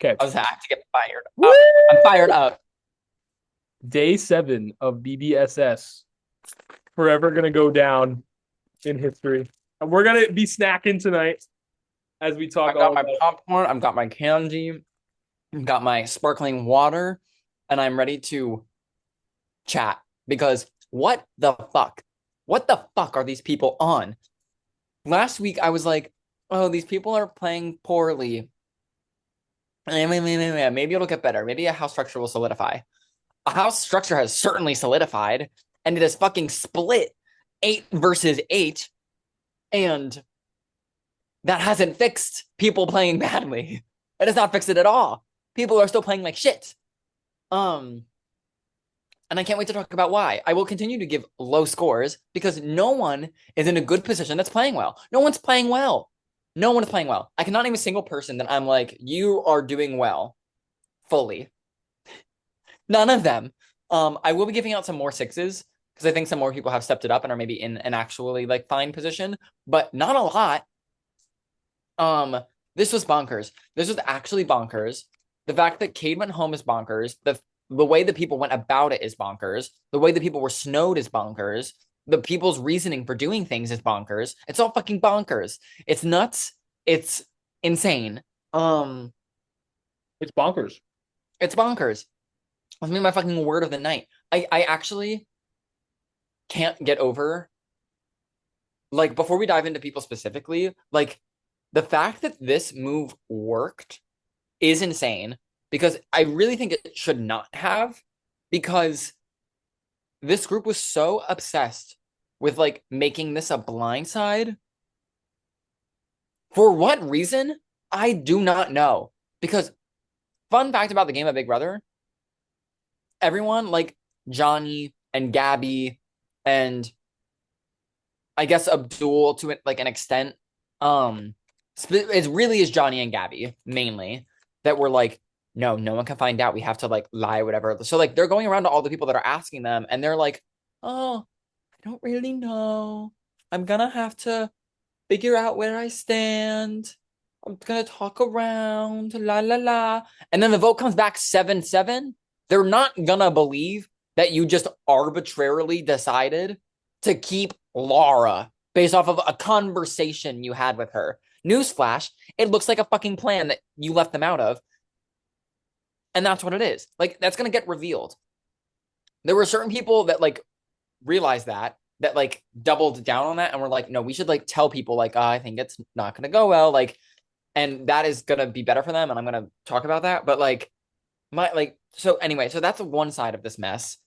Okay. I have to get fired Woo! up. I'm fired up. Day 7 of BBSS. Forever gonna go down in history. And we're gonna be snacking tonight as we talk I've got all my about. popcorn. I've got my candy. I've got my sparkling water, and I'm ready to chat because what the fuck? What the fuck are these people on? Last week I was like, oh, these people are playing poorly. Maybe it'll get better. Maybe a house structure will solidify. A house structure has certainly solidified, and it has fucking split 8 versus 8, and that hasn't fixed people playing badly. It has not fixed it at all. People are still playing like shit. Um, and I can't wait to talk about why. I will continue to give low scores because no one is in a good position that's playing well. No one's playing well. No one is playing well. I cannot name a single person that I'm like, you are doing well fully. None of them. I will be giving out some more sixes because I think some more people have stepped it up and are maybe in an actually like fine position, but not a lot. Um, this was bonkers. This was actually bonkers. The fact that Cade went home is bonkers. The way that people went about it is bonkers. The way that people were snowed is bonkers. The people's reasoning for doing things is bonkers. It's all fucking bonkers. It's nuts. It's insane. Um, It's bonkers. it's bonkers. That's me my fucking word of the night. I actually can't get over like before we dive into people specifically, like the fact that this move worked is insane because I really think it should not have because this group was so obsessed with like making this a blindside. For what reason? I do not know. Because fun fact about the game of Big Brother, everyone like Johnny and Gabby and I guess Abdul to like an extent, um, it really is Johnny and Gabby mainly that were like, no, no one can find out. We have to like lie, whatever. So like they're going around to all the people that are asking them, and they're like, oh, I don't really know. I'm gonna have to figure out where I stand. I'm gonna talk around, la la la. And then the vote comes back 7-7. They're not gonna believe that you just arbitrarily decided to keep Laura based off of a conversation you had with her. Newsflash, it looks like a fucking plan that you left them out of. And that's what it is. Like, that's gonna get revealed. There were certain people that like realized that like doubled down on that and were like, no, we should like tell people like, I think it's not gonna go well. Like, and that is gonna be better for them. And I'm gonna talk about that. But like my like so anyway, so that's one side of this mess.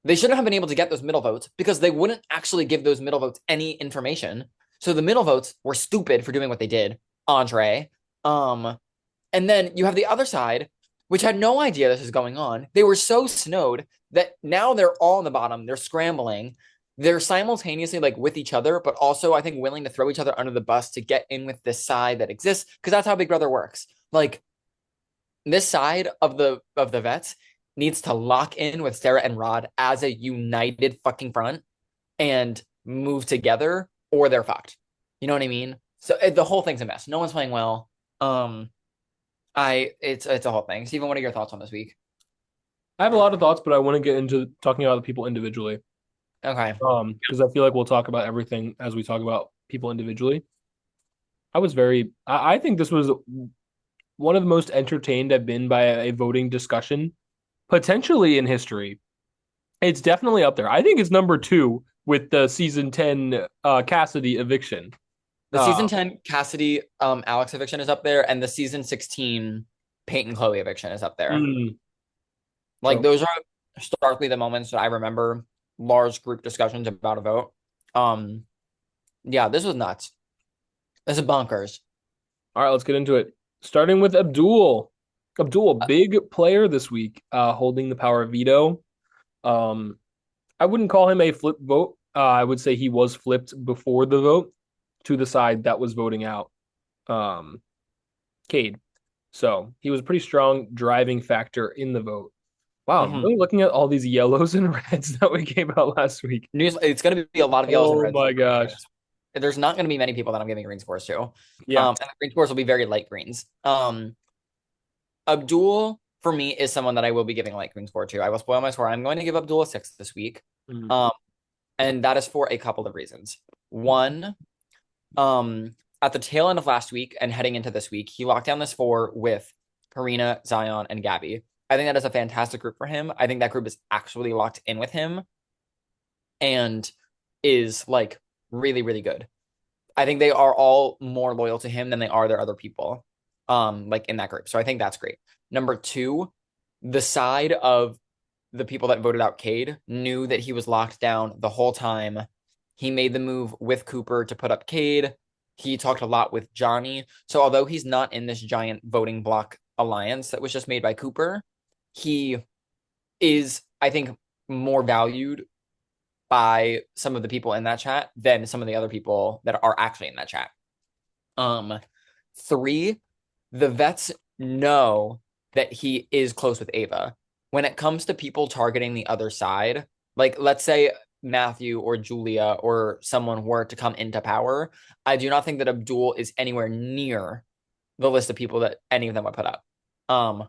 They shouldn't have been able to get those middle votes because they wouldn't actually give those middle votes any information. So the middle votes were stupid for doing what they did, Andre. Um, and then you have the other side, which had no idea this was going on. They were so snowed that now they're all on the bottom. They're scrambling. They're simultaneously like with each other, but also I think willing to throw each other under the bus to get in with this side that exists because that's how Big Brother works. Like this side of the vets needs to lock in with Sarah and Rod as a united fucking front and move together, or they're fucked. You know what I mean? So the whole thing's a mess. No one's playing well. Um, it's a whole thing. Steven, what are your thoughts on this week? I have a lot of thoughts, but I want to get into talking about the people individually. Okay. Because I feel like we'll talk about everything as we talk about people individually. I think this was one of the most entertained I've been by a voting discussion, potentially in history. It's definitely up there. I think it's number two with the season 10 Cassidy eviction. The Uh, season 10 Cassidy Alex eviction is up there, and the season 16 Peyton Chloe eviction is up there. mm, Like so those are starkly the moments that I remember large group discussions about a vote. Um, yeah, this was nuts. This is bonkers. all right, let's get into it. Starting with Abdul. Abdul, big player this week, holding the power of veto. Um, I wouldn't call him a flip vote. I would say he was flipped before the vote to the side that was voting out um, Cade. So he was a pretty strong driving factor in the vote. Wow, I'm Mhm. really looking at all these yellows and reds that we gave out last week. News. It's going to be a lot of yellows and Oh reds. my gosh. There's not going to be many people that I'm giving green scores to. Yeah. And the green scores will be very light greens. Abdul for me is someone that I will be giving a light green score to. I will spoil my score. I'm going to give Abdul a 6 this week. Mm. Um, and that is for a couple of reasons. One, at the tail end of last week and heading into this week, he locked down this four with Karina, Zion, and Gabby. I think that is a fantastic group for him. I think that group is actually locked in with him and is like really, really good. I think they are all more loyal to him than they are their other people, like in that group. So I think that's great. Number two, the side of the people that voted out Cade knew that he was locked down the whole time. He made the move with Cooper to put up Cade. He talked a lot with Johnny. So although he's not in this giant voting block alliance that was just made by Cooper, he is, I think, more valued by some of the people in that chat than some of the other people that are actually in that chat. Um, Three, the vets know that he is close with Ava. When it comes to people targeting the other side, like let's say Matthew or Julia or someone were to come into power, I do not think that Abdul is anywhere near the list of people that any of them would put up. Um,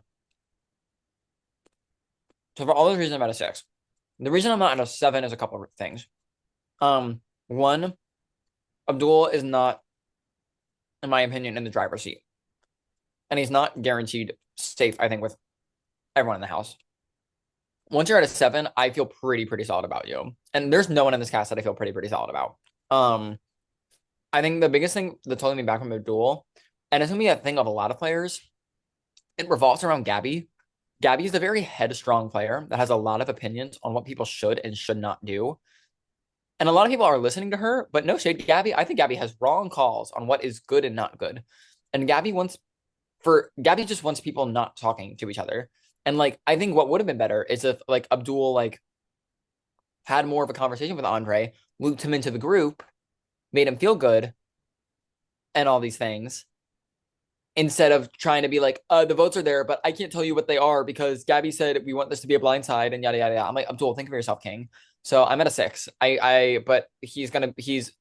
so for all those reasons, I'm at a 6. The reason I'm not at a 7 is a couple of things. One, Abdul is not, in my opinion, in the driver's seat. And he's not guaranteed safe, I think, with everyone in the house. Once you're at a 7, I feel pretty solid about you. And there's no one in this cast that I feel pretty solid about. I think the biggest thing that's holding me back from Abdul, and it's gonna be a thing of a lot of players, it revolves around Gabby. Gabby is a very headstrong player that has a lot of opinions on what people should and should not do. And a lot of people are listening to her, but no shade, Gabby. I think Gabby has wrong calls on what is good and not good. And Gabby just wants people not talking to each other. And like I think what would have been better is if like Abdul like had more of a conversation with Andre, looped him into the group, made him feel good, and all these things, instead of trying to be like, the votes are there, but I can't tell you what they are because Gabby said we want this to be a blind side and yada yada yada. I'm like, Abdul, think of yourself, King. So I'm at a 6. But he's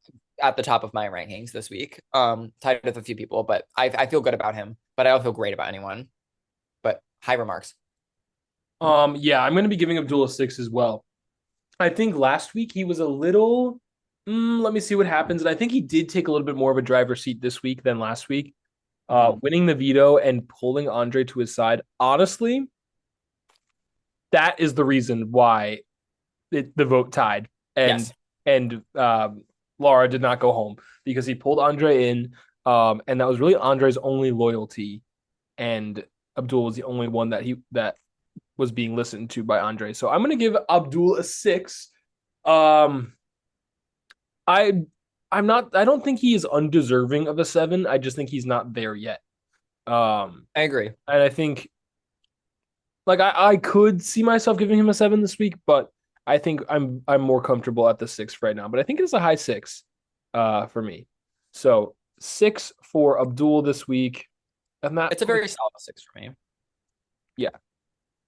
at the top of my rankings this week. Tied with a few people, but I feel good about him. But I don't feel great about anyone. But high remarks. Yeah, I'm going to be giving Abdul a 6 as well. I think last week he was a little. Let me see what happens. And I think he did take a little bit more of a driver's seat this week than last week. Mhm. Winning the veto and pulling Andre to his side. Honestly, that is the reason why the vote tied and Yes, and Laura did not go home because he pulled Andre in, and that was really Andre's only loyalty, and Abdul was the only one that was being listened to by Andre. So I'm gonna give Abdul a 6. Um, I I'm not. I don't think he is undeserving of a 7. I just think he's not there yet. I agree. And I think like I could see myself giving him a 7 this week, but I think I'm more comfortable at the 6 right now. But I think it's a high 6 for me. So 6 for Abdul this week. And that It's a very solid 6 for me. yeah.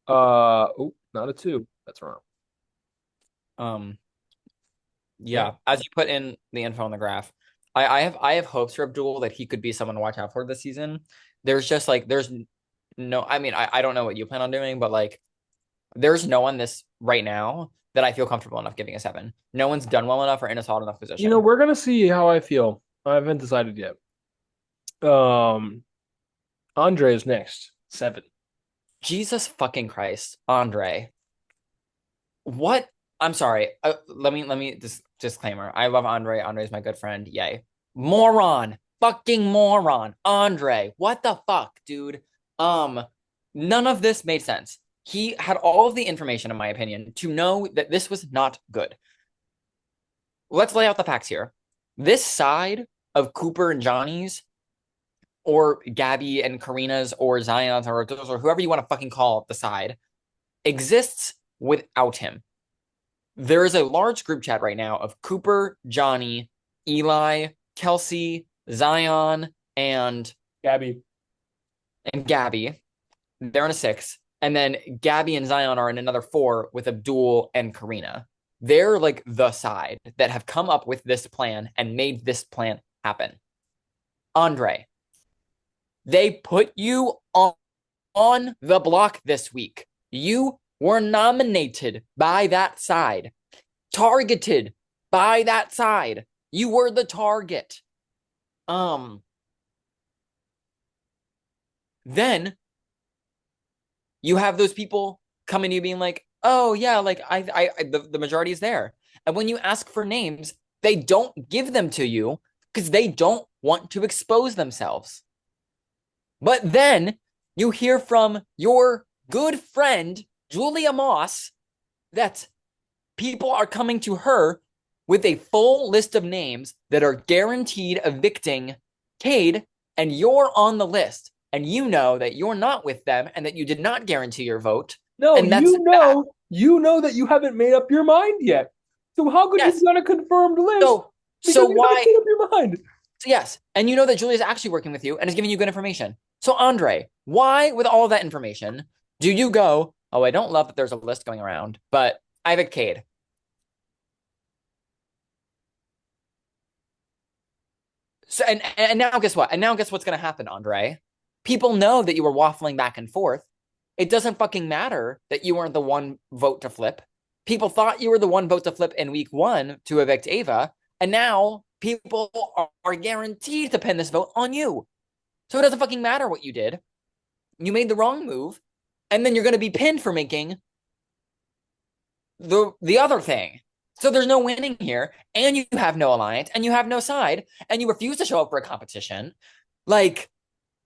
Oh, not a 2. That's wrong. Um, Yeah. yeah, as you put in the info on the graph, I have hopes for Abdul that he could be someone to watch out for this season. There's just like there's no, I mean, I don't know what you plan on doing, but like there's no one this right now that I feel comfortable enough giving a 7. No one's done well enough or in a solid enough position. We're gonna see how I feel. I haven't decided yet. Um Andre is next. 7. Jesus fucking Christ, Andre. What? I'm sorry. Let me disclaimer. I love Andre. Andre's my good friend. Yay. Moron. Fucking moron. Andre. What the fuck, dude? Um, None of this made sense. He had all of the information, in my opinion, to know that this was not good. Let's lay out the facts here. This side of Cooper and Johnny's, or Gabby and Karina's, or Zion's, or whoever you want to fucking call the side, exists without him. There is a large group chat right now of Cooper, Johnny, Eli, Kelsey, Zion, Gabby. and Gabby. They're in a 6. And then Gabby and Zion are in another 4 with Abdul and Karina. They're like the side that have come up with this plan and made this plan happen. Andre, they put you on on the block this week. You were nominated by that side, targeted by that side. You were the target. Then you have those people coming to you being like, oh yeah, like the majority is there. And when you ask for names, they don't give them to you because they don't want to expose themselves. But then you hear from your good friend, Julia Moss, that people are coming to her with a full list of names that are guaranteed evicting Cade, and you're on the list. And you know that you're not with them and that you did not guarantee your vote. No, And that's bad. you know that you haven't made up your mind yet. So how could you Yes. be on a confirmed list? So Because so you haven't why made up your mind. yes. And you know that Julia is actually working with you and is giving you good information. So Andre, why with all of that information do you go, oh, I don't love that there's a list going around, but I have a Cade. So and now guess what? And now guess what's going to happen, Andre? People know that you were waffling back and forth. It doesn't fucking matter that you weren't the one vote to flip. People thought you were the one vote to flip in week 1 to evict Ava, and now people are guaranteed to pin this vote on you. So it doesn't fucking matter what you did. You made the wrong move, and then you're going to be pinned for making the other thing. So there's no winning here, and you have no alliance, and you have no side, and you refuse to show up for a competition. Like,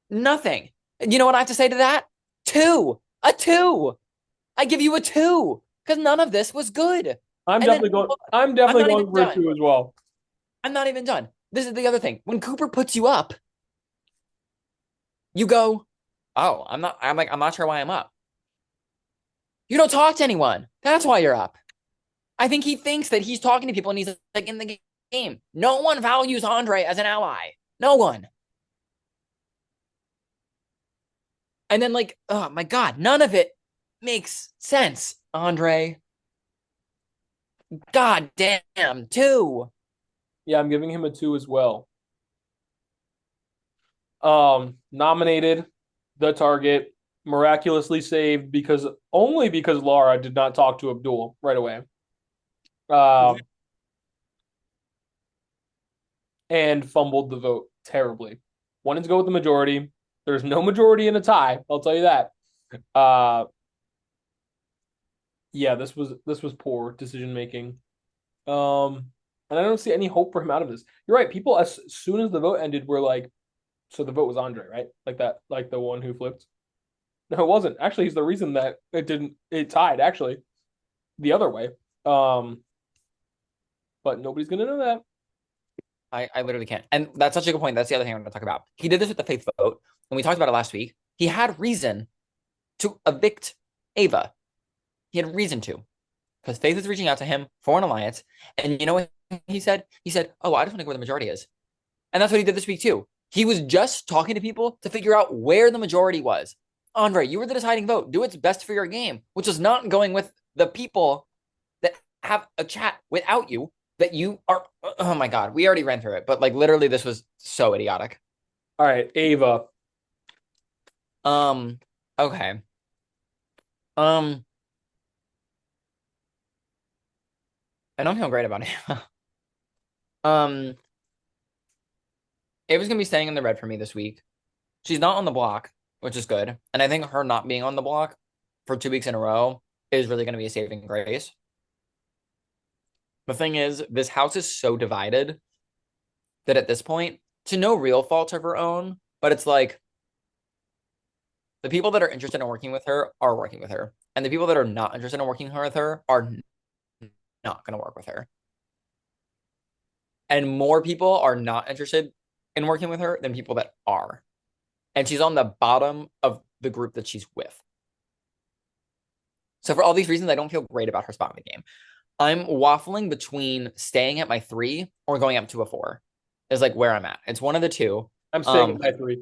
nothing. You know what I have to say to that? Two. A two. I give you a two. Because none of this was good. And then I'm I'm definitely not even going for a done. two as well. I'm not even done. This is the other thing. When Cooper puts you up, you go, oh, I'm not sure why I'm up. You don't talk to anyone. That's why you're up. I think he thinks that he's talking to people and he's like in the game. No one values Andre as an ally. No one. And then like, oh my God, none of it makes sense, Andre. God damn, two. Yeah, I'm giving him a two as well. Nominated, the target, miraculously saved because only because Laura did not talk to Abdul right away. Um, and fumbled the vote terribly. Wanted to go with the majority. There's no majority in a tie. I'll tell you that. Uh, yeah, this was poor decision making. And I don't see any hope for him out of this. You're right. People, as soon as the vote ended, were like, "So the vote was Andre, right? Like that, like the one who flipped." No, it wasn't. Actually, he's the reason that it didn't. It tied. Actually, the other way. Um, but nobody's gonna know that. I literally can't. And that's such a good point. That's the other thing I'm going to talk about. He did this with the faith vote, and we talked about it last week. He had reason to evict Ava. He had reason to, because Faith is reaching out to him for an alliance. And you know what he said? He said, oh, I just want to go where the majority is. And that's what he did this week too. He was just talking to people to figure out where the majority was. Andre, you were the deciding vote. Do what's best for your game, which is not going with the people that have a chat without you that you are. Oh my God, we already ran through it, but like literally, this was so idiotic. All right, Ava. Um, okay. Um, I don't feel great about it. um, Ava's gonna be staying in the red for me this week. She's not on the block, which is good. And I think her not being on the block for 2 weeks in a row is really going to be a saving grace. The thing is, this house is so divided that at this point, to no real fault of her own, but it's like the people that are interested in working with her are working with her. And the people that are not interested in working with her are not going to work with her. And more people are not interested in working with her than people that are. And she's on the bottom of the group that she's with. So for all these reasons, I don't feel great about her spot in the game. I'm waffling between staying at my 3 or going up to a 4 is like where I'm at. It's one of the two. I'm staying at my 3.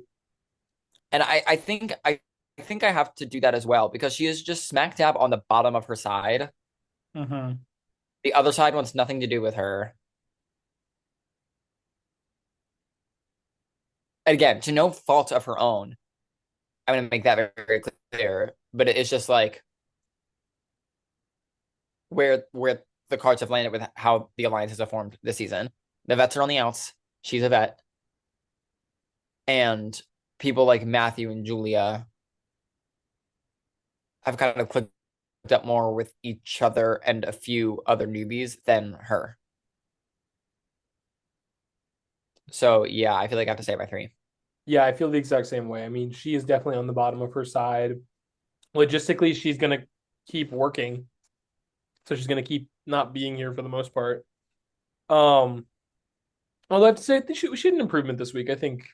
And I think I have to do that as well because she is just smack dab on the bottom of her side. Mm-hmm. The other side wants nothing to do with her. Again, to no fault of her own. I'm gonna make that very, very clear. But it's just like where the cards have landed with how the alliances have formed this season. The vets are on the outs. She's a vet, and people like Matthew and Julia have kind of clicked up more with each other and a few other newbies than her. So yeah, I feel like I have to say it by three. Yeah, I feel the exact same way. I mean, she is definitely on the bottom of her side. Logistically, she's gonna keep working, so she's gonna keep not being here for the most part. Um, I'd have to say she had an improvement this week. I think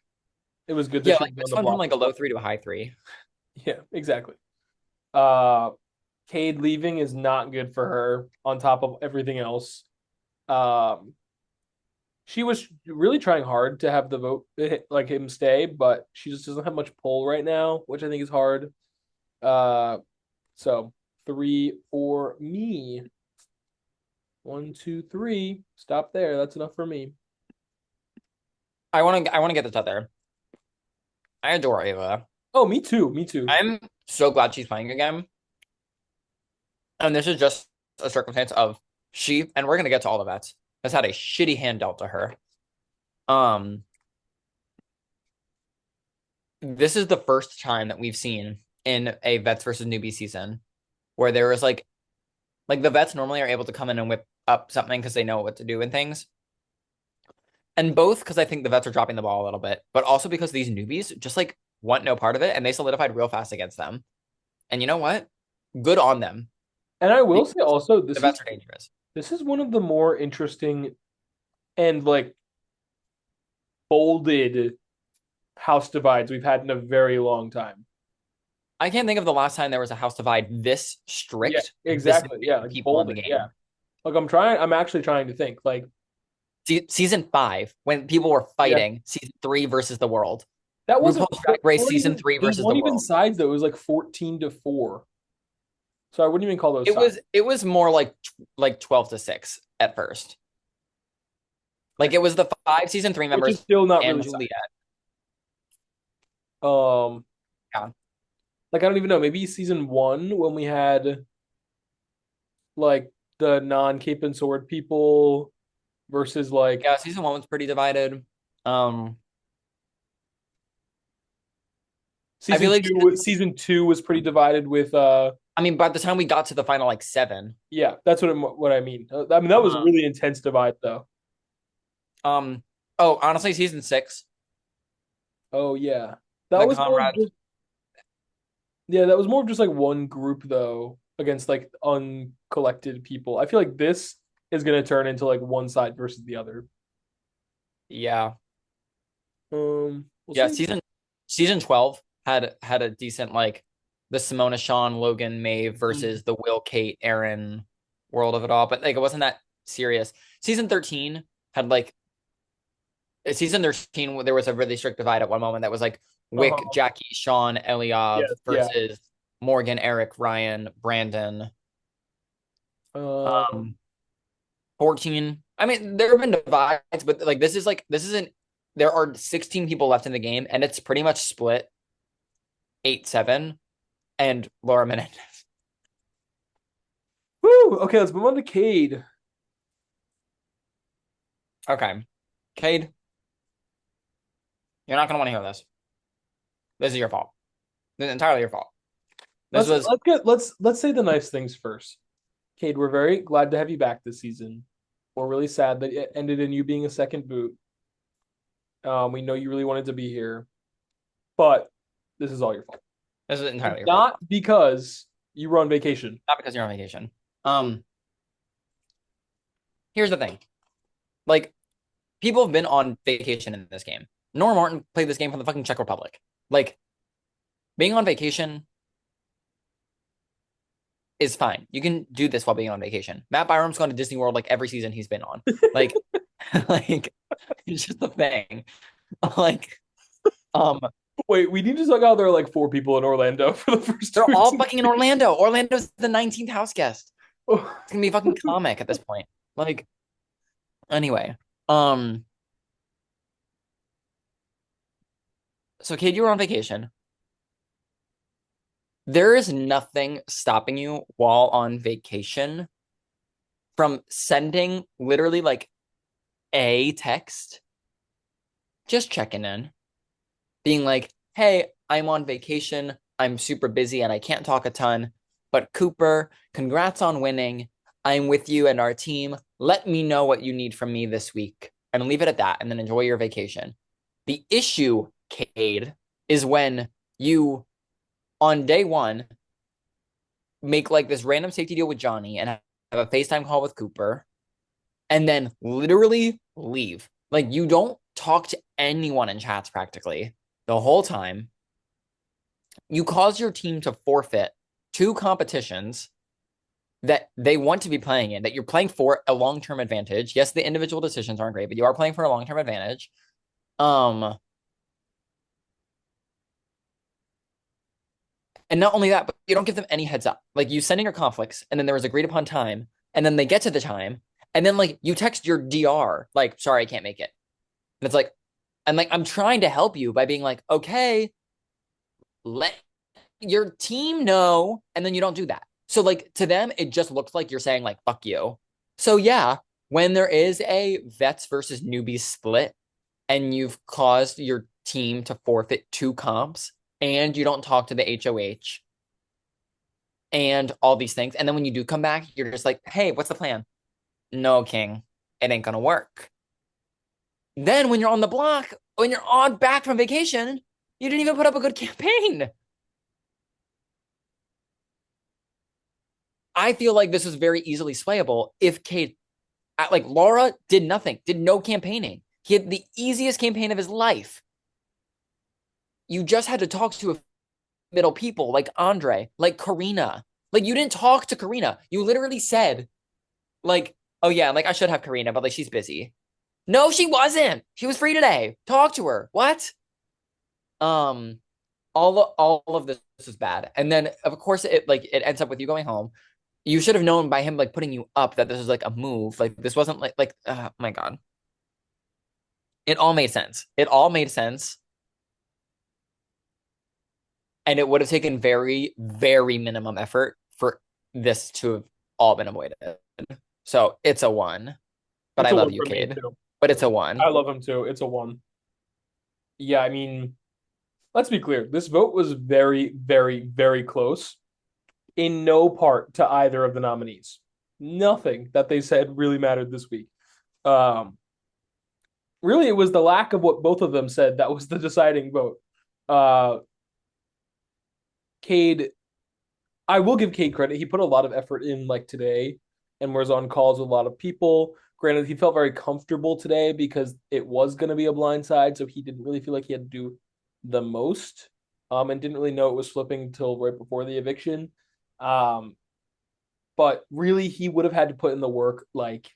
it was good that Yeah, she like was on this the went from block like as a low well. three to a high three. Yeah, exactly. Uh, Cade leaving is not good for her on top of everything else. Um, she was really trying hard to have the vote like him stay, but she just doesn't have much pull right now, which I think is hard. Uh, so three for me. One, two, three. Stop there. That's enough for me. I want to get this out there. I adore Ava. Oh, me too. Me too. I'm so glad she's playing again. And this is just a circumstance of she, and we're gonna get to all the vets, has had a shitty hand dealt to her. Um, this is the first time that we've seen in a vets versus newbie season where there was like the vets normally are able to come in and whip up something because they know what to do and things. And both because I think the vets are dropping the ball a little bit, but also because these newbies just like want no part of it and they solidified real fast against them. And you know what? Good on them. And I will Because say also, the vets are dangerous. this is one of the more interesting and like bolded house divides we've had in a very long time. I can't think of the last time there was a house divide this Yeah, strict with this exactly. Yeah, many like people in the bolded. Yeah. game. Like I'm actually trying to think. Like, Season five, when people were yeah, fighting, season three versus the world. that wasn't RuPaul's Drag they Race weren't season even three those versus the weren't even world. sides though. It was like 14-4. So I wouldn't even call those It sides. was it was more like 12-6 at first. Like Okay. it was the five season three Which is members still not and really sides. Juliet. Um, Yeah. like I don't even know. Maybe season one when we had like the non-cape and sword people versus like Yeah, season one was pretty divided. Um I feel season like two. Season two was pretty divided with I mean by the time we got to the final like seven. yeah, that's what I mean. I mean that was a Uh, really intense divide though. um oh honestly season six, Oh yeah. That the was more of comrades. just yeah, that was more of just like one group though against like uncollected people. I feel like this is gonna turn into like one side versus the other. Yeah. We'll Yeah, see. season 12 had a decent like the Simona Sean Logan Maeve Mm. versus the Will Kate Aaron world of it all, but like it wasn't that serious. Season 13 had like season 13 there was a really strict divide at one moment that was like Wick, Uh-huh. Jackie, Sean, Eliav Yes, yeah. versus Morgan, Eric, Ryan, Brandon. Um, Um 14. I mean, there have been divides, but this isn't there are 16 people left in the game and it's pretty much split 8-7 and Laura Menendez. woo. Okay, let's move on to Cade. Okay. Cade, you're not gonna want to hear this. This is your fault. This is entirely your fault. This was Let's say the nice things first. Cade, we're very glad to have you back this season. We're really sad that it ended in you being a second boot. We know you really wanted to be here, but this is all your fault. this is And entirely your fault. not because you were on vacation. Not because you're on vacation. Um, Here's the thing. Like, people have been on vacation in this game. Nora Martin played this game from the fucking Czech Republic. Like, being on vacation is fine. You can do this while being on vacation. Matt Byram's gone to Disney World like every season he's been on. Like, like it's just a thing. Like, um, Wait, we need to talk out there are like four people in Orlando for the first two they're weeks all of the fucking in Orlando. Orlando's the 19th house guest. game. It's gonna be a fucking comic at this point. Like, anyway. Um, so Kate, you were on vacation. There is nothing stopping you while on vacation from sending literally like a text, just checking in, being like, hey, I'm on vacation. I'm super busy and I can't talk a ton. But Cooper, congrats on winning. I'm with you and our team. Let me know what you need from me this week and leave it at that and then enjoy your vacation. The issue, Cade, is when you, on day one, make like this random safety deal with Johnny and have a FaceTime call with Cooper and then literally leave. Like you don't talk to anyone in chats practically the whole time. You cause your team to forfeit two competitions that they want to be playing in, that you're playing for a long-term advantage. Yes, the individual decisions aren't great, but you are playing for a long-term advantage. Um, and not only that, but you don't give them any heads up. Like you send in your conflicts, and then there was agreed upon time, and then they get to the time, and then like you text your DR, like, sorry, I can't make it. And it's like, I'm trying to help you by being like, okay, let your team know, and then you don't do that. So like to them, it just looks like you're saying like fuck you. So yeah, when there is a vets versus newbies split and you've caused your team to forfeit two comps and you don't talk to the HOH and all these things, and then when you do come back, you're just like, hey, what's the plan? No, King, it ain't gonna work. Then when you're on the block, when you're on back from vacation, you didn't even put up a good campaign. I feel like this is very easily swayable if Kate, like Laura did nothing, did no campaigning. He had the easiest campaign of his life. You just had to talk to middle people like Andre, like Karina. Like you didn't talk to Karina. You literally said, like, oh yeah, like I should have Karina, but like she's busy. No, she wasn't. She was free today. Talk to her. What? Um, all of this is bad. And then of course it ends up with you going home. You should have known by him like putting you up that this was like a move. Like this wasn't oh my God. It all made sense. It all made sense. And it would have taken very, very minimum effort for this to have all been avoided. So it's a one. But I It's a love one you, for me kid. too. But it's a one. I love him too. It's a one. Yeah, I mean, let's be clear. This vote was very, very, very close in no part to either of the nominees. Nothing that they said really mattered this week. Um, really, it was the lack of what both of them said that was the deciding vote. Uh, Cade, I will give Cade credit. He put a lot of effort in like today and was on calls with a lot of people. Granted, he felt very comfortable today because it was going to be a blind side, so he didn't really feel like he had to do the most, and didn't really know it was flipping until right before the eviction. Um, but really, he would have had to put in the work like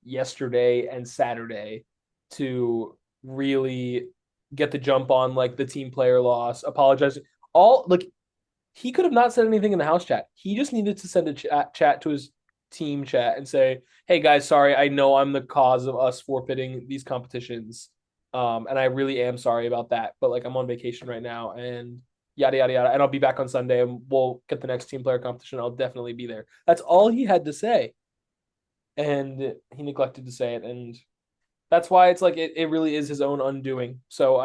yesterday and Saturday to really get the jump on like the team player loss, apologizing. All like he could have not said anything in the house chat. He just needed to send a chat to his team chat and say, "Hey guys, sorry, I know I'm the cause of us forfeiting these competitions, and I really am sorry about that. But like I'm on vacation right now, and yada yada yada, and I'll be back on Sunday, and we'll get the next team player competition. I'll definitely be there." That's all he had to say, and he neglected to say it, and that's why it's like it really is his own undoing. So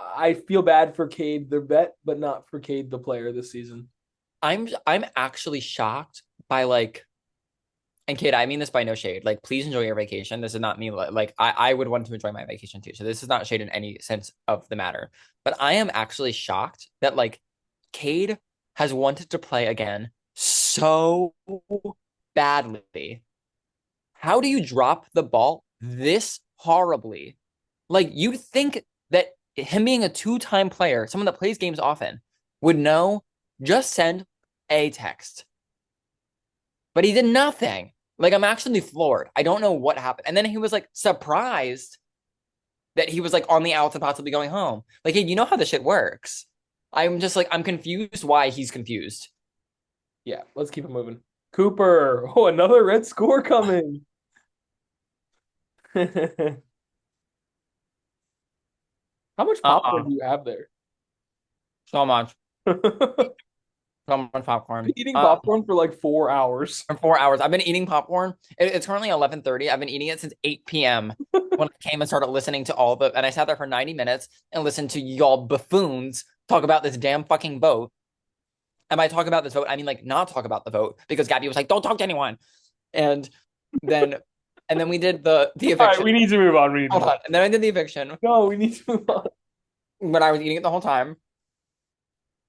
I feel bad for Cade the vet, but not for Cade the player this season. I'm actually shocked by like, and kid, I mean this by no shade. Like, please enjoy your vacation. This is not me. Like, I would want to enjoy my vacation too. So this is not shade in any sense of the matter. But I am actually shocked that like Cade has wanted to play again so badly. How do you drop the ball this horribly? Like, you'd think that him being a two-time player, someone that plays games often, would know just send a text. But he did nothing. Like, I'm actually floored. I don't know what happened. And then he was like surprised that he was like on the outs and possibly going home. Like, hey, you know how this shit works. I'm just like, I'm confused why he's confused. Yeah, let's keep it moving. Cooper. Oh, another red score coming. How much popcorn Uh-uh. do you have there? So much. So much popcorn. Eating popcorn for like 4 hours. For 4 hours. I've been eating popcorn. It's currently 11:30. I've been eating it since 8 p.m. when I came and started listening to all of it. And I sat there for 90 minutes and listened to y'all buffoons talk about this damn fucking vote. And by talk about this vote, I mean like not talk about the vote because Gabby was like, don't talk to anyone. And then we did the All right, eviction. we need to move on. We need to Hold move on. on. And then I did the eviction No, we need to move on. when I was eating it the whole time.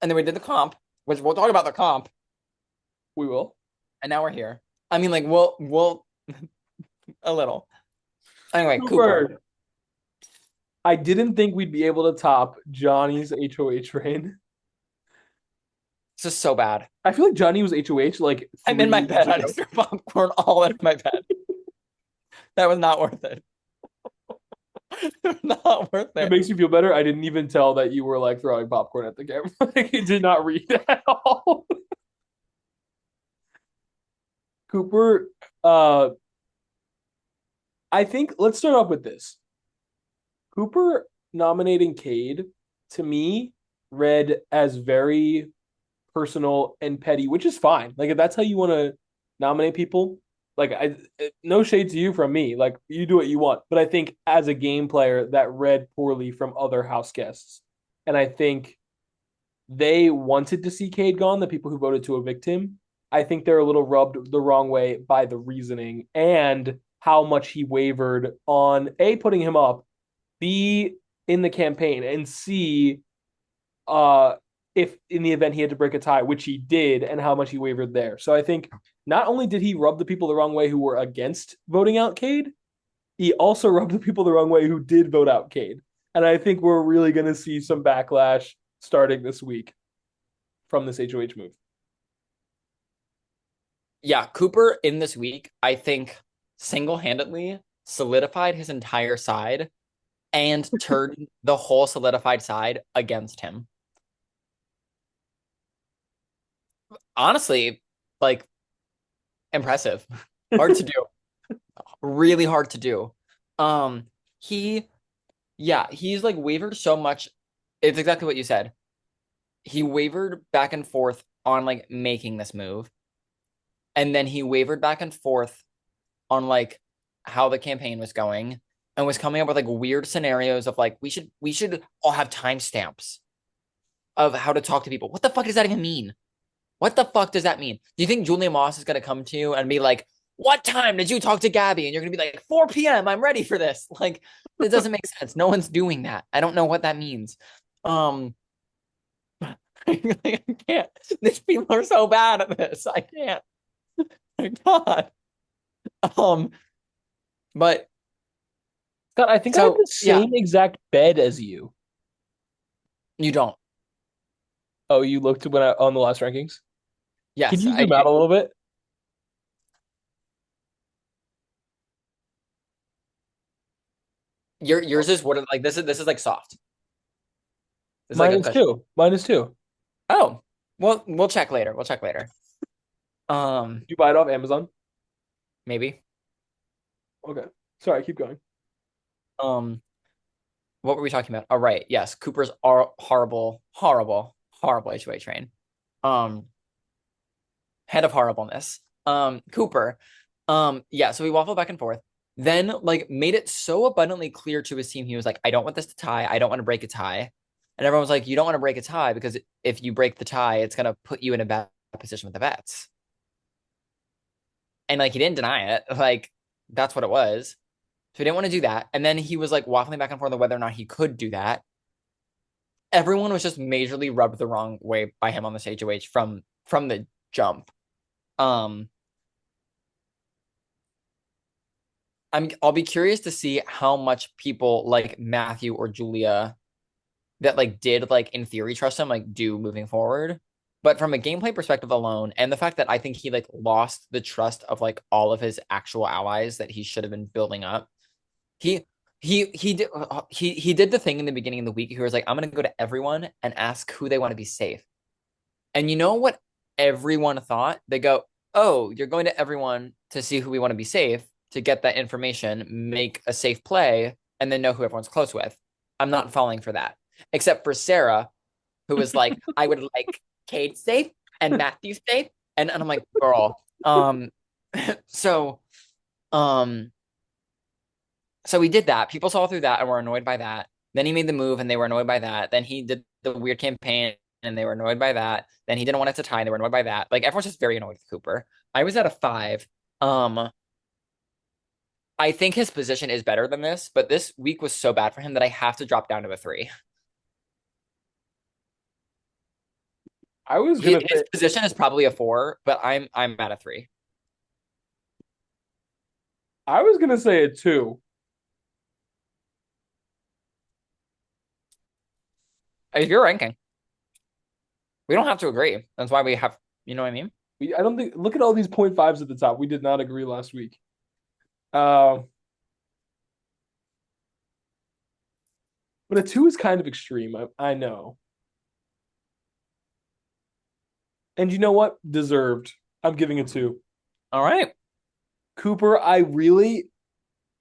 And then we did the comp, which we'll talk about the comp. We will. And now we're here. I mean, like, we'll a little. Anyway, Cooper. Cooper. I didn't think we'd be able to top Johnny's HOH reign. This is so bad. I feel like Johnny was HOH like I'm three in my weeks bed. I ago. just threw popcorn all in my bed. That was not worth it. Not worth It it. makes you feel better. I didn't even tell that you were like throwing popcorn at the camera. Like, it did not read at all. Cooper, uh, I think let's start off with this. Cooper nominating Cade to me read as very personal and petty, which is fine. Like if that's how you want to nominate people, like no shade to you from me. Like you do what you want. But I think as a game player, that read poorly from other house guests, and I think they wanted to see Cade gone. The people who voted to evict him, I think they're a little rubbed the wrong way by the reasoning and how much he wavered on A, putting him up, B, in the campaign, and C, uh if in the event he had to break a tie, which he did, and how much he wavered there. So I think not only did he rub the people the wrong way who were against voting out Cade, he also rubbed the people the wrong way who did vote out Cade. And I think we're really going to see some backlash starting this week from this HOH move. Yeah, Cooper in this week, I think single-handedly solidified his entire side and turned the whole solidified side against him. Honestly, like impressive. Hard to do. Really hard to do. Um, he yeah, he's like wavered so much. It's exactly what you said. He wavered back and forth on like making this move. And then he wavered back and forth on like how the campaign was going and was coming up with like weird scenarios of like we should all have timestamps of how to talk to people. What the fuck does that even mean? What the fuck does that mean? Do you think Julia Moss is gonna come to you and be like, "What time did you talk to Gabby?" And you're gonna be like, "4 p.m. I'm ready for this." Like, it doesn't make sense. No one's doing that. I don't know what that means. Um, I can't. These people are so bad at this. I can't. My God. Um, but Scott, I think I have so the yeah, same exact bed as you. you don't. Oh, you looked when on the last rankings? Can Yes, you I zoom do. out a little bit? Yours is what like this is like soft. This is like Mine a is cushion. two. Mine is two. Oh, well, we'll check later. We'll check later. Did you buy it off Amazon? Maybe. Okay. Sorry, keep going. Um, what were we talking about? Oh, right. Yes, Cooper's are horrible, horrible, horrible HOA train. Um, head of horribleness. Cooper. Yeah, so we waffled back and forth. Then, like, made it so abundantly clear to his team, he was like, I don't want this to tie. I don't want to break a tie. And everyone was like, you don't want to break a tie because if you break the tie, it's gonna put you in a bad position with the bets. And like he didn't deny it. Like, that's what it was. So he didn't want to do that. And then he was like waffling back and forth on whether or not he could do that. Everyone was just majorly rubbed the wrong way by him on this HOH from the jump. Um, I'll be curious to see how much people like Matthew or Julia that like did like in theory trust him like do moving forward. But from a gameplay perspective alone, and the fact that I think he like lost the trust of like all of his actual allies that he should have been building up. He he did the thing in the beginning of the week. He was like, I'm gonna go to everyone and ask who they want to be safe. And you know what everyone thought? They go, oh, you're going to everyone to see who we want to be safe, to get that information, make a safe play, and then know who everyone's close with. I'm not falling for that. Except for Sarah, who was like, I would like Cade safe and Matthew safe. And I'm like, girl. So um so he did that. People saw through that and were annoyed by that. Then he made the move and they were annoyed by that. Then he did the weird campaign and they were annoyed by that. Then he didn't want it to tie and they were annoyed by that. Like everyone's just very annoyed with Cooper. I was at a 5. Um, I think his position is better than this, but this week was so bad for him that I have to drop down to a 3. I was gonna His say position is probably a 4, but I'm at a 3. I was gonna say a two. If you're ranking, we don't have to agree. That's why we have, you know what I mean? I don't think. Look at all these point fives at the top. We did not agree last week. Uh, but a two is kind of extreme. I know. And you know what? Deserved. I'm giving a two. All right. Cooper, I really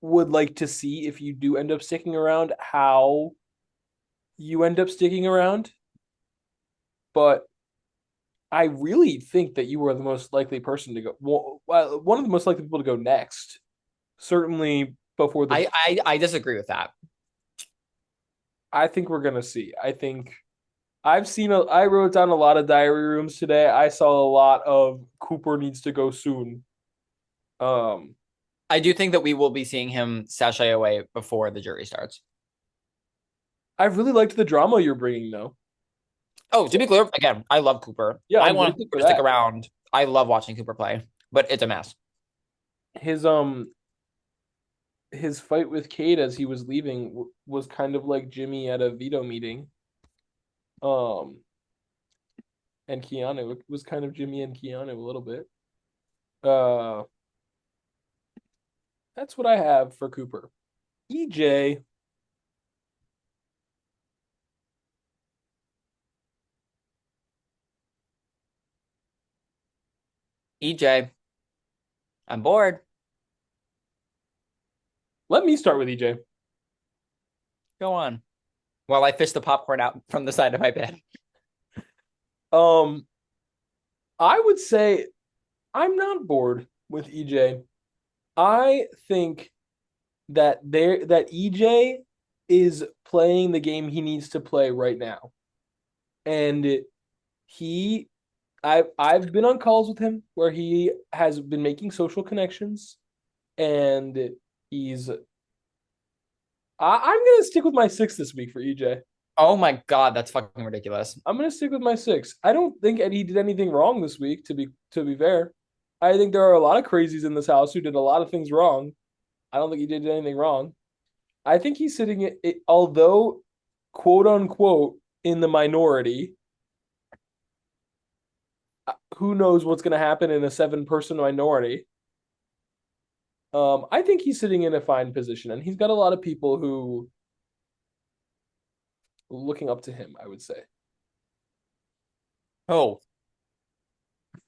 would like to see if you do end up sticking around, how you end up sticking around. But I really think that you are the most likely person to go. Well, one of the most likely people to go next. Certainly before the. I disagree with that. I think we're gonna see. I think I wrote down a lot of diary rooms today. I saw a lot of Cooper needs to go soon. Um, I do think that we will be seeing him sashay away before the jury starts. I really liked the drama you're bringing though. Oh, to be clear, again, I love Cooper. Yeah, I I'm want grateful Cooper for to stick that. around. I love watching Cooper play, but it's a mess. His his fight with Cade as he was leaving was kind of like Jimmy at a veto meeting. Um, and Keanu, it was kind of Jimmy and Keanu a little bit. Uh, that's what I have for Cooper. EJ, EJ, I'm bored. let me start with EJ. Go on. While I fish the popcorn out from the side of my bed. Um, I would say I'm not bored with EJ. I think that EJ is playing the game he needs to play right now. And he I've been on calls with him where he has been making social connections and he's I'm gonna stick with my six this week for EJ. Oh my God, that's fucking ridiculous. I'm gonna stick with my six. I don't think Eddie did anything wrong this week, to be fair. I think there are a lot of crazies in this house who did a lot of things wrong. I don't think he did anything wrong. I think he's sitting although quote unquote in the minority. Who knows what's going to happen in a seven-person minority? I think he's sitting in a fine position, and he's got a lot of people who are looking up to him. I would say Oh,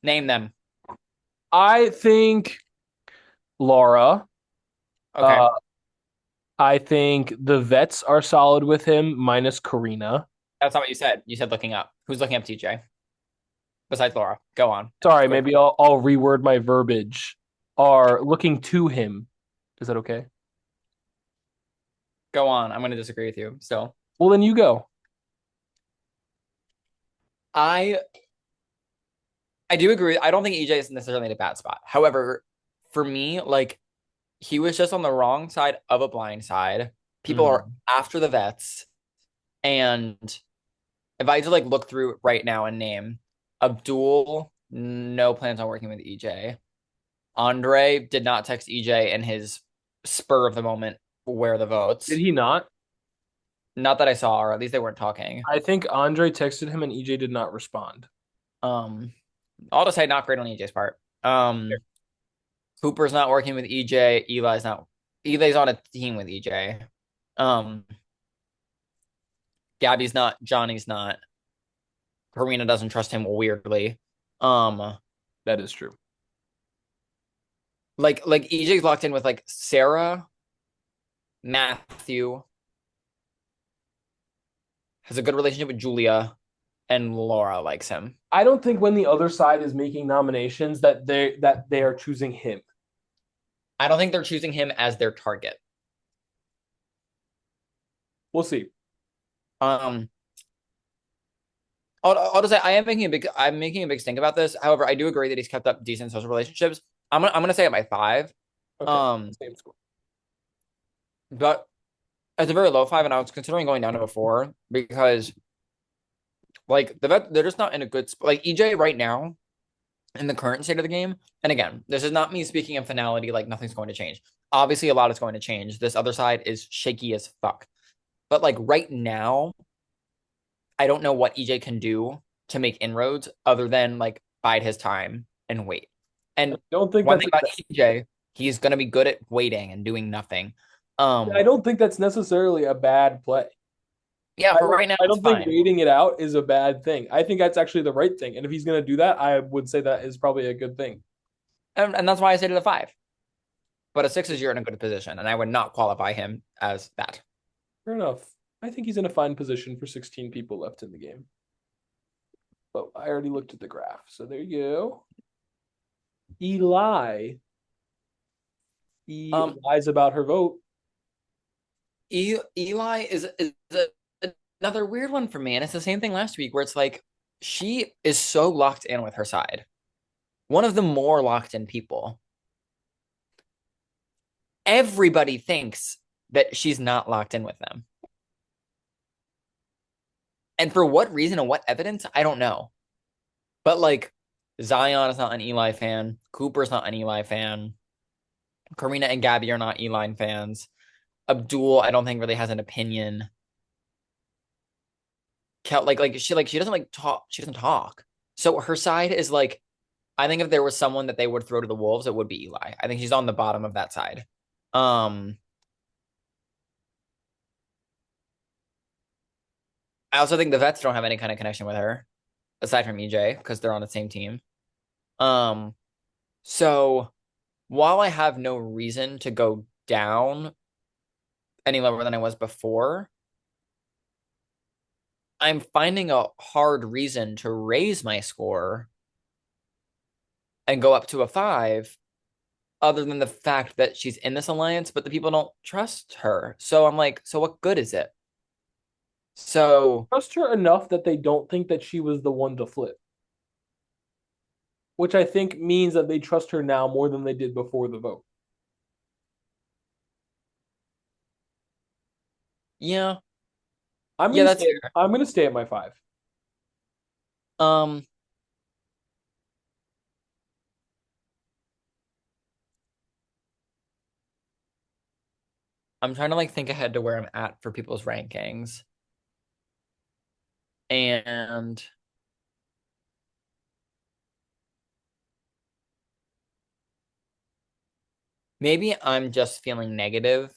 name them. I think Laura. Okay. Uh, I think the vets are solid with him, minus Karina. That's not what you said. You said looking up. Who's looking up TJ? Besides Laura. Go on. Sorry, Quick. maybe I'll reword my verbiage. Are looking to him. Is that okay? Go on. I'm going to disagree with you. So Well, then you go. I I do agree. I don't think EJ is necessarily in a bad spot. However, for me, like he was just on the wrong side of a blind side. People are Mm. after the vets. And if I had to like look through it right now and name Abdul, no plans on working with EJ. Andre did not text EJ in his spur of the moment where the Did votes. he not? Not that I saw, or at least they weren't talking. I think Andre texted him and EJ did not respond. Um, I'll just say not great on EJ's part. Cooper's not working with EJ. Eli's not. Eli's on a team with EJ. Um, Gabby's not. Johnny's not. Karina doesn't trust him weirdly. Um, That is true. like EJ's locked in with like Sarah, Matthew, has a good relationship with Julia. and Laura likes him. I don't think when the other side is making nominations that they are choosing him. I don't think they're choosing him as their target. We'll see. Um, I'll just say I'm making a big stink about this. However, I do agree that he's kept up decent social relationships. I'm gonna say it by five. Okay, Um, same score. but it's a very low five, and I was considering going down to a four because like they're just not in a good spot. Like EJ right now in the current state of the game. And again, this is not me speaking in finality, like nothing's going to change. Obviously, a lot is going to change. This other side is shaky as fuck. But like right now, I don't know what EJ can do to make inroads other than like bide his time and wait. I And don't think one that's thing about EJ, he's gonna be good at waiting and doing nothing. I Um, don't think that's necessarily a bad play. yeah, I for don't right now, I it's don't think fine. waiting it out is a bad thing. I think that's actually the right thing. And if he's going to do that, I would say that is probably a good thing. And that's why I said it a five. But a six is you're in a good position, and I would not qualify him as that. Fair enough. I think he's in a fine position for 16 people left in the game. But I already looked at the graph. So there you go. Eli. He Um, lies about her vote. Eli another weird one for me, and it's the same thing last week where it's like she is so locked in with her side. One of the more locked in people. Everybody thinks that she's not locked in with them. And for what reason and what evidence, I don't know. But like Zion is not an Eli fan. Cooper's not an Eli fan. Karina and Gabby are not Eli fans. Abdul, I don't think really has an opinion. She doesn't like talk. She doesn't talk. So her side is like, I think if there was someone that they would throw to the wolves, it would be Eli. I think she's on the bottom of that side. Um, I also think the vets don't have any kind of connection with her aside from EJ because they're on the same team. Um, so while I have no reason to go down any lower than I was before, I'm finding a hard reason to raise my score and go up to a five, other than the fact that she's in this alliance, but the people don't trust her. So I'm like, so what good is it? So Trust her enough that they don't think that she was the one to flip, which I think means that they trust her now more than they did before the vote. yeah, I'm yeah, gonna that's stay. fair. I'm gonna stay at my five. Um, I'm trying to like think ahead to where I'm at for people's rankings. And maybe I'm just feeling negative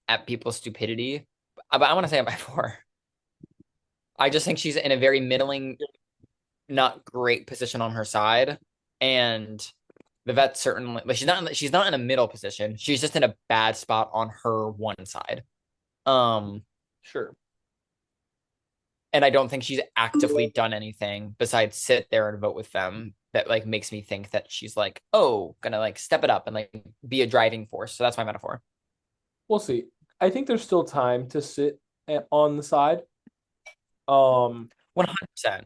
at people's stupidity. But I want to say I'm at four. I just think she's in a very middling, not great position on her side. And the vet certainly like she's not in a middle position. She's just in a bad spot on her one side. Um, Sure. and I don't think she's actively done anything besides sit there and vote with them that like makes me think that she's like, oh, gonna like step it up and like be a driving force. So that's my metaphor. We'll see. I think there's still time to sit on the side. Um, 100%.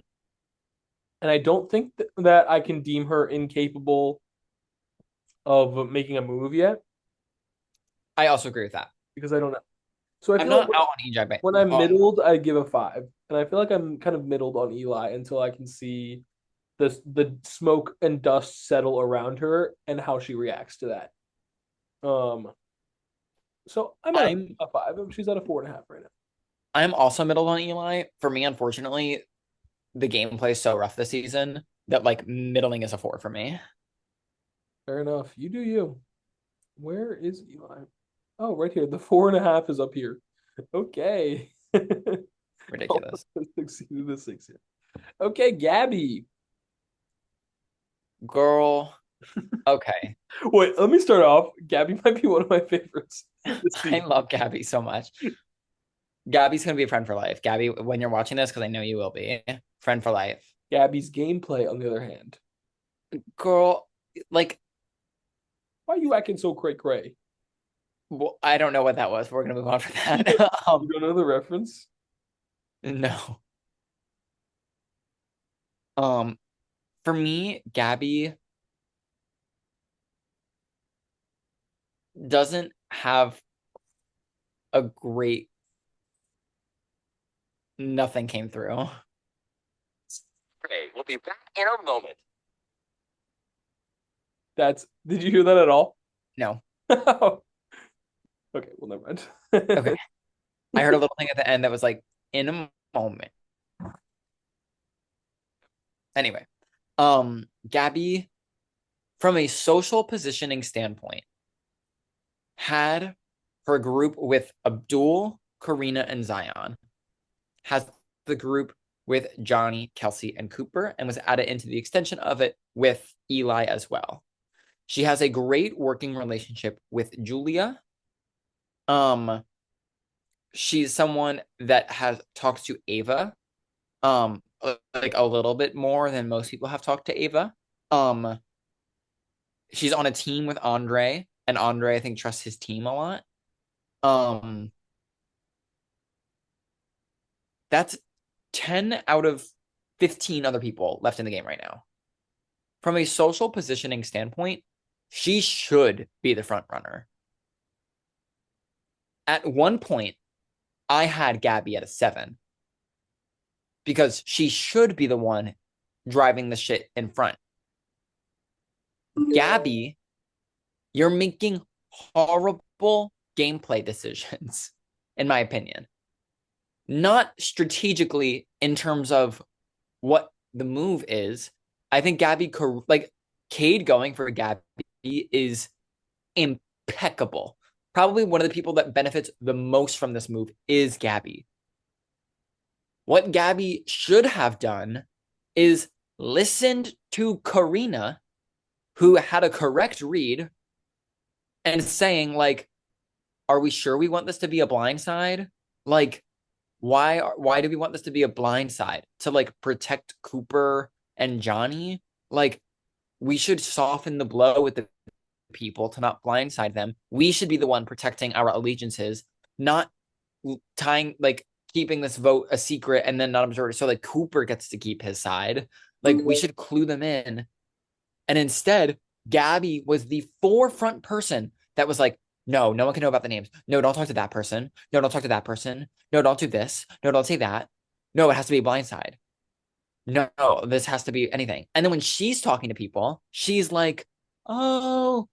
and I don't think that I can deem her incapable of making a move yet I also agree with that. because I don't know. So I I'm feel like not out on EJ, when I'm oh, middled, I give a five, and I feel like I'm kind of middled on Eli until I can see the smoke and dust settle around her and how she reacts to that. Um, so I'm at I'm a five. She's at a 4.5 right now. I'm also middle on Eli. For me, unfortunately, the gameplay is so rough this season that like middling is a four for me. Fair enough. You do you. Where is Eli? Oh, right here. The 4.5 is up here. Okay. Ridiculous. Almost succeeded the six here. Okay, Gabby. Girl. Okay. Wait, let me start off. Gabby might be one of my favorites this I season. love Gabby so much. Gabby's gonna be a friend for life. Gabby, when you're watching this, because I know you will be. Friend for life. Gabby's gameplay, on the other hand. Girl, like, Why are you acting so cray cray? well, I don't know what that was. We're gonna move on for You that. don't know the reference? No. Um, for me, Gabby doesn't have a great nothing came through. Okay, we'll be back in a moment. That's. Did you hear that at all? No. Okay, well, never Okay. mind. I heard a little thing at the end that was like, in a moment. Anyway, Gabby, from a social positioning standpoint, had her group with Abdul, Karina, and Zion, has the group with Johnny, Kelsey, and Cooper, and was added into the extension of it with Eli as well. She has a great working relationship with Julia. Um, she's someone that has talked to Ava, like a little bit more than most people have talked to Ava. Um, she's on a team with Andre, and Andre, I think, trusts his team a lot. Um, that's 10 out of 15 other people left in the game right now. From a social positioning standpoint, she should be the front runner. At one point, I had Gabby at a 7 because she should be the one driving the shit in front. Gabby, you're making horrible gameplay decisions, in my opinion. Not strategically in terms of what the move is. I think Gabby, like Cade going for Gabby is impeccable. Probably one of the people that benefits the most from this move is Gabby. What Gabby should have done is listened to Karina, who had a correct read, and saying, like, are we sure we want this to be a blindside? Like, why do we want this to be a blindside? To like protect Cooper and Johnny? Like, we should soften the blow with the people to not blindside them. We should be the one protecting our allegiances, not tying like keeping this vote a secret and then not a majority. So like Cooper gets to keep his side. Like we should clue them in. And instead, Gabby was the forefront person that was like, no, no one can know about the names. No, don't talk to that person. No, don't talk to that person. No, don't do this. No, don't say that. No, it has to be a blindside. No, this has to be anything. And then when she's talking to people, she's like, oh,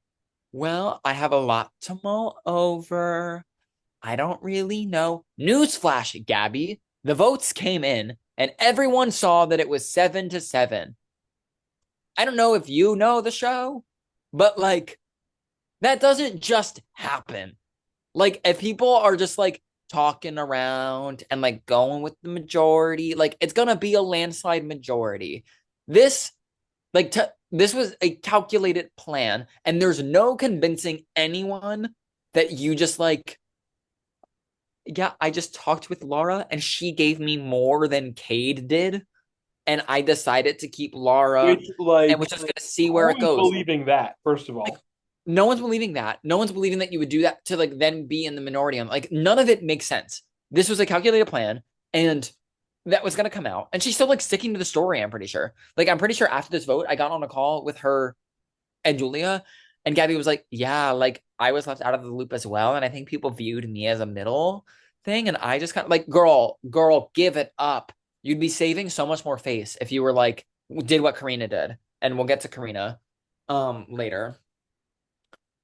well, I have a lot to mull over. I don't really know. Newsflash, Gabby. The votes came in and everyone saw that it was 7-7. I don't know if you know the show, but like that doesn't just happen. Like if people are just like talking around and like going with the majority, like it's gonna be a landslide majority. This this was a calculated plan, and there's no convincing anyone that you just like, yeah, I just talked with Laura and she gave me more than Cade did, and I decided to keep Laura Which, and like, was just gonna see where who it is goes. believing that, first of Like, all? no one's believing that. No one's believing that you would do that to like then be in the minority. I'm like, none of it makes sense. This was a calculated plan, and that was gonna come out. And she's still like sticking to the story, I'm pretty sure. Like, I'm pretty sure after this vote, I got on a call with her and Julia, and Gabby was like, yeah, like I was left out of the loop as well. And I think people viewed me as a middle thing. And I just kind of like, girl, give it up. You'd be saving so much more face if you were like, did what Karina did. And we'll get to Karina later.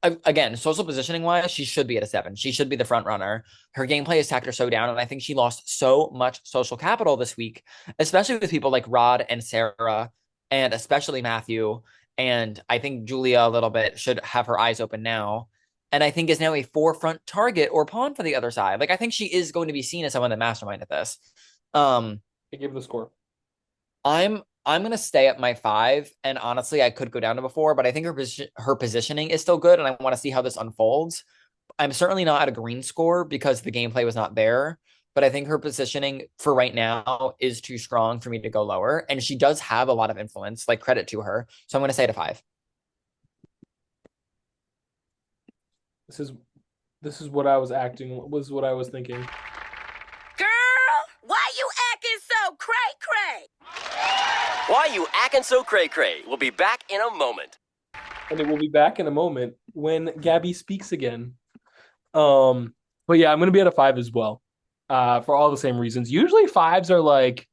Again, social positioning wise, she should be at a 7. She should be the front runner. Her gameplay has tacked her so down, and I think she lost so much social capital this week, especially with people like Rod and Sarah, and especially Matthew. And I think Julia a little bit should have her eyes open now. And I think is now a forefront target or pawn for the other side. Like I think she is going to be seen as someone that masterminded this. Um, I give the score. I'm gonna stay at my 5, and honestly, I could go down to a 4, but I think her positioning is still good, and I want to see how this unfolds. I'm certainly not at a green score because the gameplay was not there, but I think her positioning for right now is too strong for me to go lower. And she does have a lot of influence, like credit to her. So I'm going to say it a 5. This is this is what I was acting was what I was thinking. Girl, why you acting so cray-cray? Why you acting so cray-cray? We'll be back in a moment. And it will be back in a moment when Gabby speaks again. Um, but yeah, I'm gonna be at a 5 as well. For all the same reasons. Usually fives are like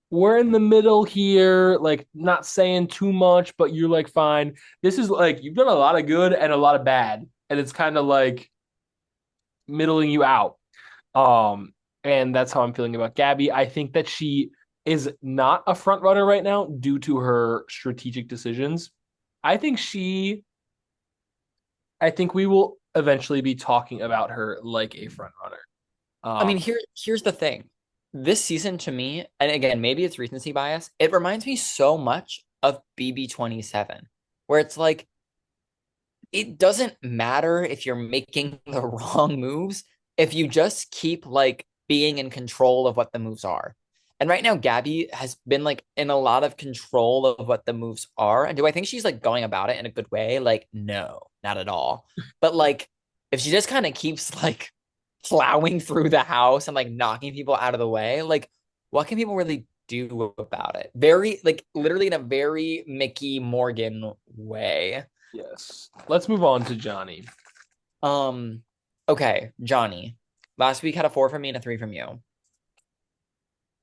we're in the middle here, like not saying too much, but you're like fine. This is like you've done a lot of good and a lot of bad, and it's kind of like middling you out. Um, and that's how I'm feeling about Gabby. I think that she is not a front runner right now due to her strategic decisions. I think she I think we will eventually be talking about her like a front runner. I mean, Um, here's the thing. This season to me, and again, maybe it's recency bias, it reminds me so much of BB27, where it's like it doesn't matter if you're making the wrong moves if you just keep like being in control of what the moves are. And right now, Gabby has been like in a lot of control of what the moves are. And do I think she's like going about it in a good way? Like, no, not at all. But like, if she just kind of keeps like plowing through the house and like knocking people out of the way, like, what can people really do about it? Very, like, literally in a very Mickey Morgan way. yes. Let's move on to Johnny. Um, okay, Johnny. Last week had a 4 from me and a 3 from you.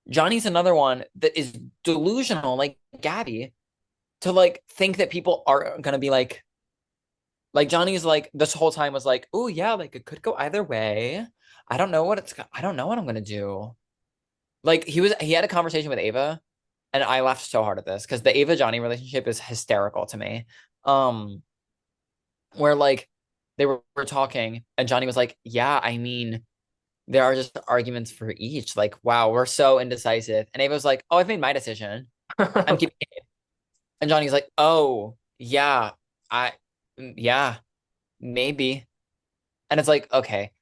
Johnny's another one that is delusional, like Gabby, to like think that people are gonna be like Johnny's like this whole time was like, oh yeah, like it could go either way. I don't know what I'm gonna do. Like he had a conversation with Ava, and I laughed so hard at this because the Ava Johnny relationship is hysterical to me. Um, where like were talking, and Johnny was like, yeah, I mean there are just arguments for each. Like, wow, we're so indecisive. And Ava was like, oh, I've made my decision. I'm keeping it. And Johnny's like, oh, yeah, I, yeah, maybe. And it's like, okay.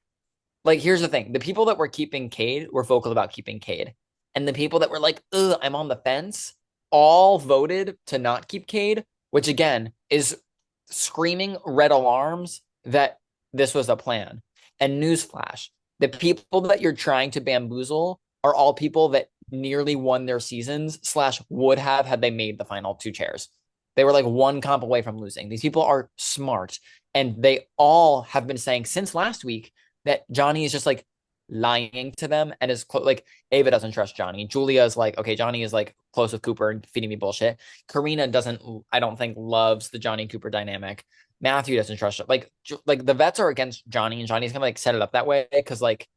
Like, here's the thing. The people that were keeping Cade were vocal about keeping Cade. And the people that were like, ugh, I'm on the fence, all voted to not keep Cade, which again is screaming red alarms that this was a plan. And newsflash, the people that you're trying to bamboozle are all people that nearly won their seasons slash would have had they made the final 2 chairs. They were like one comp away from losing. These people are smart. And they all have been saying since last week that Johnny is just like lying to them and is like Ava doesn't trust Johnny. Julia is like, okay, Johnny is like close with Cooper and feeding me bullshit. Karina doesn't, I don't think, loves the Johnny Cooper dynamic. Matthew doesn't trust like the vets are against Johnny, and Johnny's gonna like set it up that way because like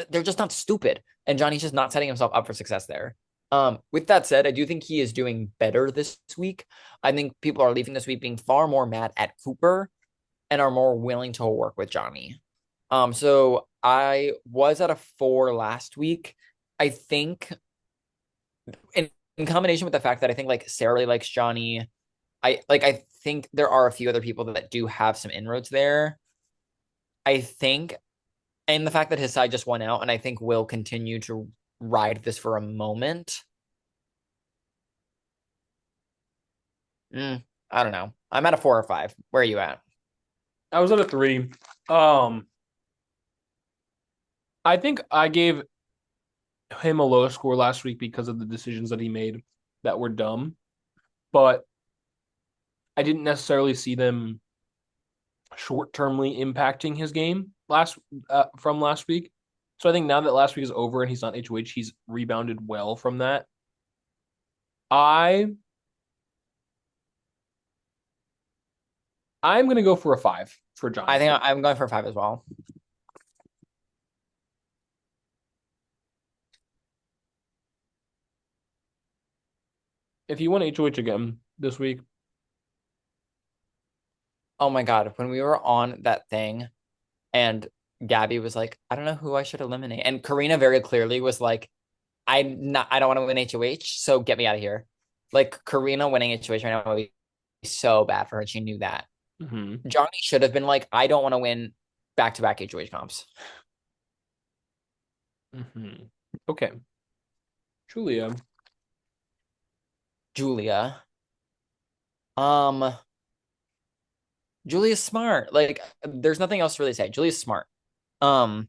they're just not stupid, and Johnny's just not setting himself up for success there. With that said, I do think he is doing better this week. I think people are leaving this week being far more mad at Cooper and are more willing to work with Johnny. So I was at a 4 last week. I think in combination with the fact that I think like Sarah really likes Johnny, I think there are a few other people that do have some inroads there. I think, and the fact that his side just won out, and I think will continue to ride this for a moment. I don't know. I'm at a 4 or 5. Where are you at? I was at a 3. Um, I think I gave him a low score last week because of the decisions that he made that were dumb, but I didn't necessarily see them short-termly impacting his game from last week. So I think now that last week is over and he's not HOH, he's rebounded well from that. I I'm gonna go for a 5 for I Johnny. think I'm going for a 5 as well. If you want HOH again this week, Oh my God. When we were on that thing and Gabby was like, I don't know who I should eliminate. And Karina very clearly was like, I don't want to win HOH, so get me out of here. Like Karina winning HOH right now would be so bad for her. She knew that. mm-hmm. Johnny should have been like, I don't want to win back-to-back HOH comps. Okay. Julia. Julia. Um, Julia's smart. Like, there's nothing else to really say. Julia's smart. Um,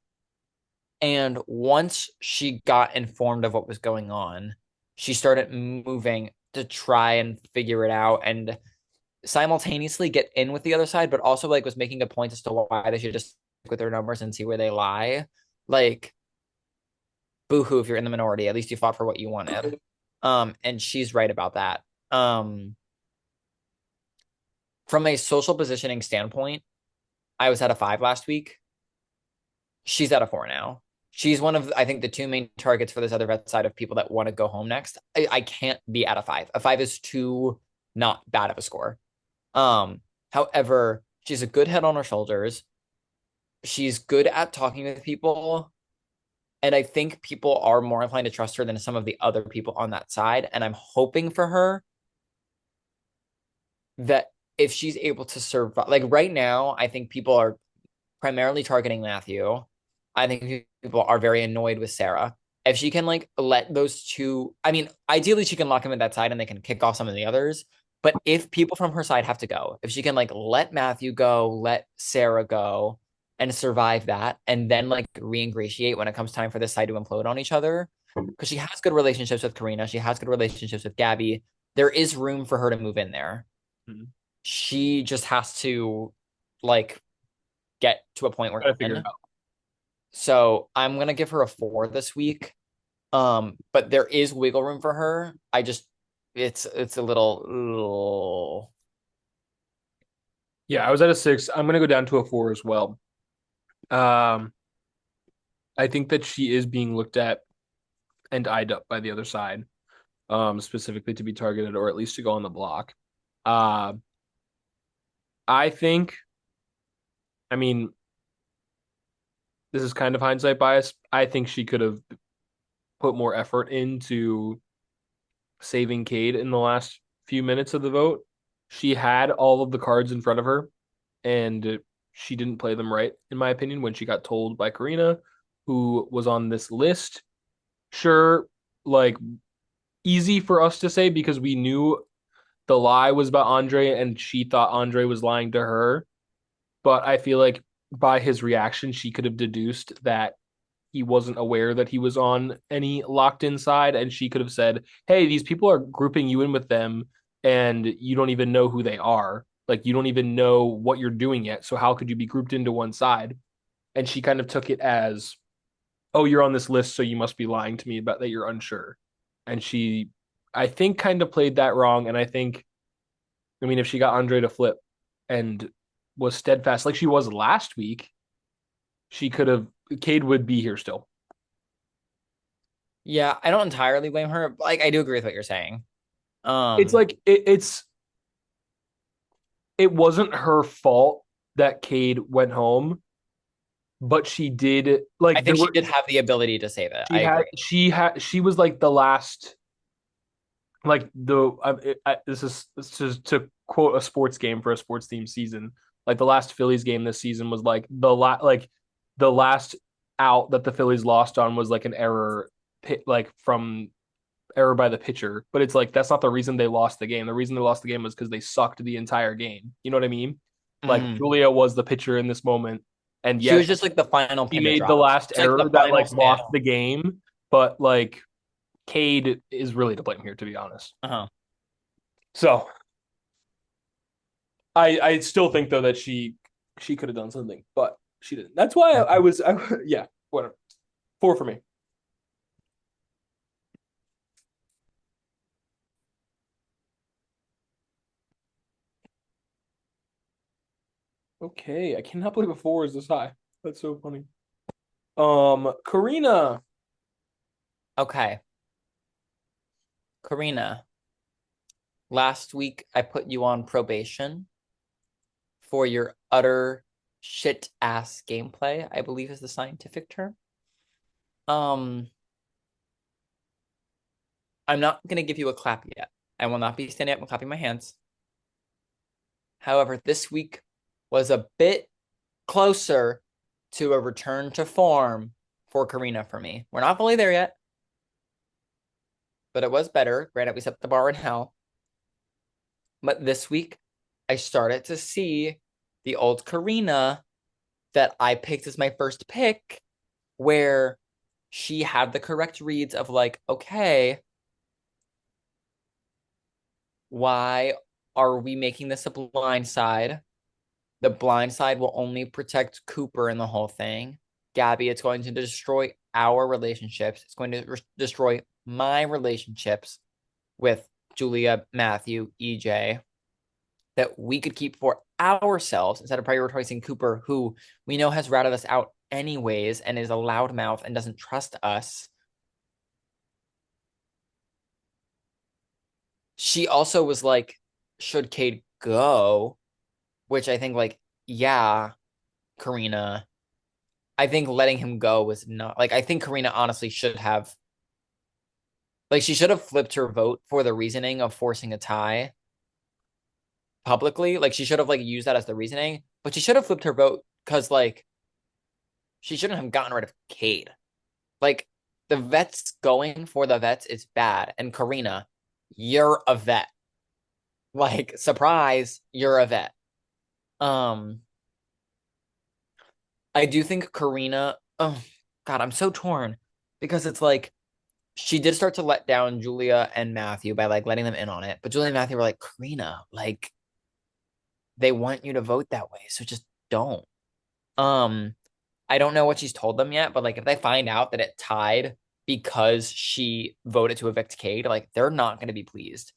and once she got informed of what was going on, she started moving to try and figure it out and simultaneously get in with the other side, but also like was making a point as to why they should just stick with their numbers and see where they lie. Like, boohoo if you're in the minority. At least you fought for what you wanted. And she's right about that. Um, from a social positioning standpoint, I was at a 5 last week. She's at a 4 now. She's one of, I think, the two main targets for this other vet side of people that want to go home next. I can't be at a 5. A 5 is too not bad of a score. However, she's a good head on her shoulders. She's good at talking with people. And I think people are more inclined to trust her than some of the other people on that side. And I'm hoping for her that if she's able to survive, like right now, I think people are primarily targeting Matthew. I think people are very annoyed with Sarah. If she can like let those two, I mean, ideally she can lock him at that side and they can kick off some of the others. But if people from her side have to go, if she can like let Matthew go, let Sarah go, and survive that, and then like re-ingratiate when it comes time for this side to implode on each other, because she has good relationships with Karina, she has good relationships with Gabby. There is room for her to move in there. Mhm. She just has to like get to a point where Gotta figure it in. out. So I'm gonna give her a 4 this week. But there is wiggle room for her. I just it's a little Yeah, I was at a 6. I'm gonna go down to a 4 as well. Um, I think that she is being looked at and eyed up by the other side, specifically to be targeted or at least to go on the block. Uh, I think, I mean, this is kind of hindsight bias. I think she could have put more effort into saving Cade in the last few minutes of the vote. She had all of the cards in front of her, and she didn't play them right, in my opinion, when she got told by Karina, who was on this list. Sure, like easy for us to say because we knew the lie was about Andre and she thought Andre was lying to her. But I feel like by his reaction, she could have deduced that he wasn't aware that he was on any locked inside. And she could have said, hey, these people are grouping you in with them and you don't even know who they are. Like, you don't even know what you're doing yet. So, how could you be grouped into one side? And she kind of took it as, oh, you're on this list. So, you must be lying to me about that you're unsure. And she, I think, kind of played that wrong. And I think I mean, if she got Andre to flip and was steadfast like she was last week, she could have. Cade would be here still. yeah, I don't entirely blame her. Like I do agree with what you're saying. It's Um like it wasn't her fault that Cade went home, but she did I like there think she were did have the ability to save it. I agree. she was like the last like the this is to quote a sports game for a sports team season. Like the last Phillies game this season was like the last out that the Phillies lost on was like an error like from error by the pitcher. But it's like that's not the reason they lost the game. The reason they lost the game was because they sucked the entire game. You know what I mean? Like Mhm. Julia was the pitcher in this moment, and She was yes, just like the final he pin to made the drop. last It's like the error that final like stamp. lost the game. But like Cade is really to blame here, to be honest. Uh-huh. So I still think though that she could have done something, but she didn't. That's why yeah, whatever. 4 for me. Okay, I cannot believe a 4 is this high. That's so funny. Karina. Okay. Karina, last week I put you on probation for your utter shit ass gameplay, I believe is the scientific term. Um, I'm not gonna give you a clap yet. I will not be standing up and clapping my hands. However, this week was a bit closer to a return to form for Karina for me. We're not fully there yet, but it was better. Granted, we set the bar in hell. But this week, I started to see the old Karina that I picked as my first pick, where she had the correct reads of like, okay, why are we making this a blind side? The blind side will only protect Cooper in the whole thing. Gabby, it's going to destroy our relationships. It's going to destroy my relationships with Julia, Matthew, EJ, that we could keep for ourselves instead of prioritizing Cooper, who we know has ratted us out anyways and is a loudmouth and doesn't trust us. She also was like, should Cade go? Which I think, like, yeah, Karina. I think letting him go was not like, I think Karina honestly should have, like, she should have flipped her vote for the reasoning of forcing a tie publicly. Like, she should have, like, used that as the reasoning, but she should have flipped her vote because, like, she shouldn't have gotten rid of Cade. Like, the vets going for the vets is bad. And Karina, you're a vet. Like, surprise, you're a vet. I do think Karina, oh God, I'm so torn because it's like she did start to let down Julia and Matthew by like letting them in on it. But Julia and Matthew were like, Karina, like they want you to vote that way, so just don't. Um, I don't know what she's told them yet, but like if they find out that it tied because she voted to evict Cade, like they're not going to be pleased.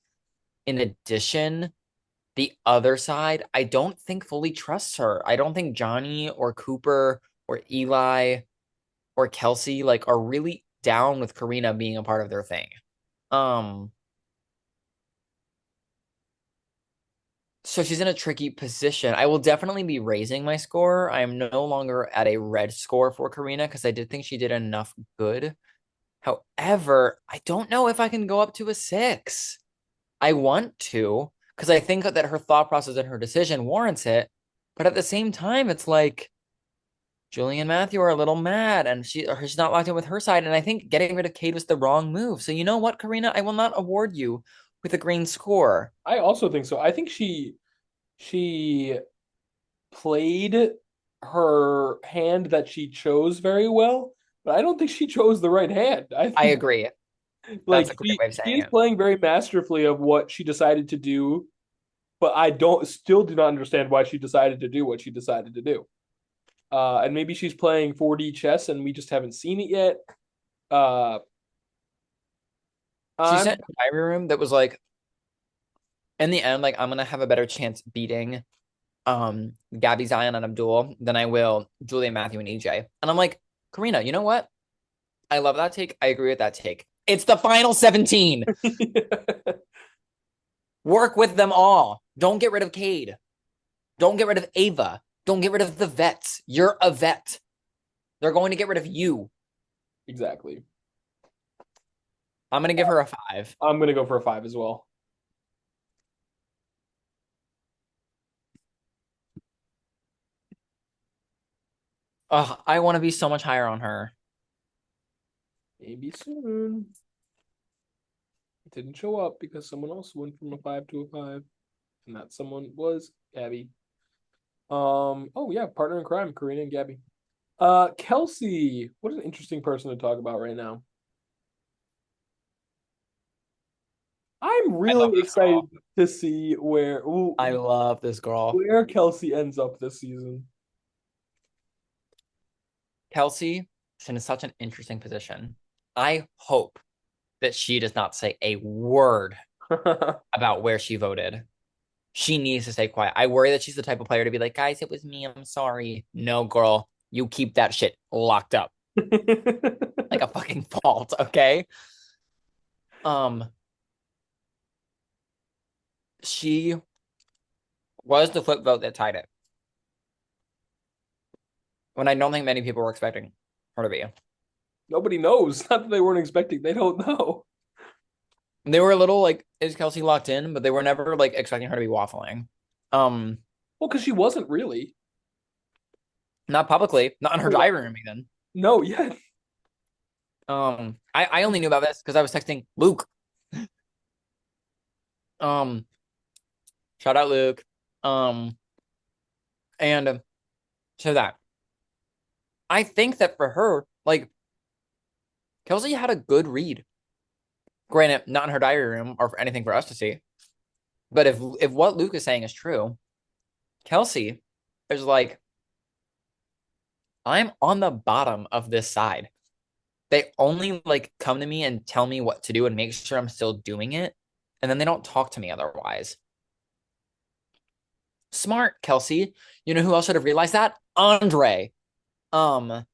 In addition, the other side, I don't think fully trusts her. I don't think Johnny or Cooper or Eli or Kelsey like are really down with Karina being a part of their thing. Um, so she's in a tricky position. I will definitely be raising my score. I am no longer at a red score for Karina because I did think she did enough good. However, I don't know if I can go up to a 6. I want to because I think that her thought process and her decision warrants it. But at the same time, it's like Julie and Matthew are a little mad and she's not locked in with her side. And I think getting rid of Cade was the wrong move. So you know what, Karina? I will not award you with a green score. I also think so. I think she played her hand that she chose very well, but I don't think she chose the right hand. I I think agree. like That's a great way of she saying is it. playing very masterfully of what she decided to do, but I don't still do not understand why she decided to do what she decided to do. And maybe she's playing 4D chess and we just haven't seen it yet. Uh, She I'm sent a diary room that was like, in the end, like I'm gonna have a better chance beating Gabby, Zion, and Abdul than I will Julia, Matthew, and EJ. And I'm like, Karina, you know what? I love that take. I agree with that take. It's the final 17. Work with them all. Don't get rid of Cade. Don't get rid of Ava. Don't get rid of the vets. You're a vet. They're going to get rid of you. exactly. I'm gonna give her a 5. I'm gonna go for a 5 as well. Ugh, I want to be so much higher on her. Maybe soon. It didn't show up because someone else went from a 5 to a 5, and that someone was Gabby. Oh yeah, partner in crime, Karina and Gabby. Kelsey, what an interesting person to talk about right now. I'm I love really this girl. excited to see I love this girl. where Kelsey ends up this season. Kelsey is in such an interesting position. I hope that she does not say a word about where she voted. She needs to stay quiet. I worry that she's the type of player to be like, guys, it was me. I'm sorry. No, girl, you keep that shit locked up like a fucking vault, okay? Um, she was the flip vote that tied it. When I don't think many people were expecting her to be. Nobody knows. Not that they weren't expecting. They don't know. They were a little like, is Kelsey locked in? But they were never like expecting her to be waffling. Um, Well, because she wasn't really. Not publicly, not in her diary room even. No, yeah. I only knew about this because I was texting Luke. Um, Shout out Luke. Um, and so that I think that for her, like Kelsey had a good read. Granted, not in her diary room or for anything for us to see. But if what Luke is saying is true, Kelsey is like, I'm on the bottom of this side. They only like come to me and tell me what to do and make sure I'm still doing it. And then they don't talk to me otherwise. Smart, Kelsey. You know who else should have realized that? Andre. Um,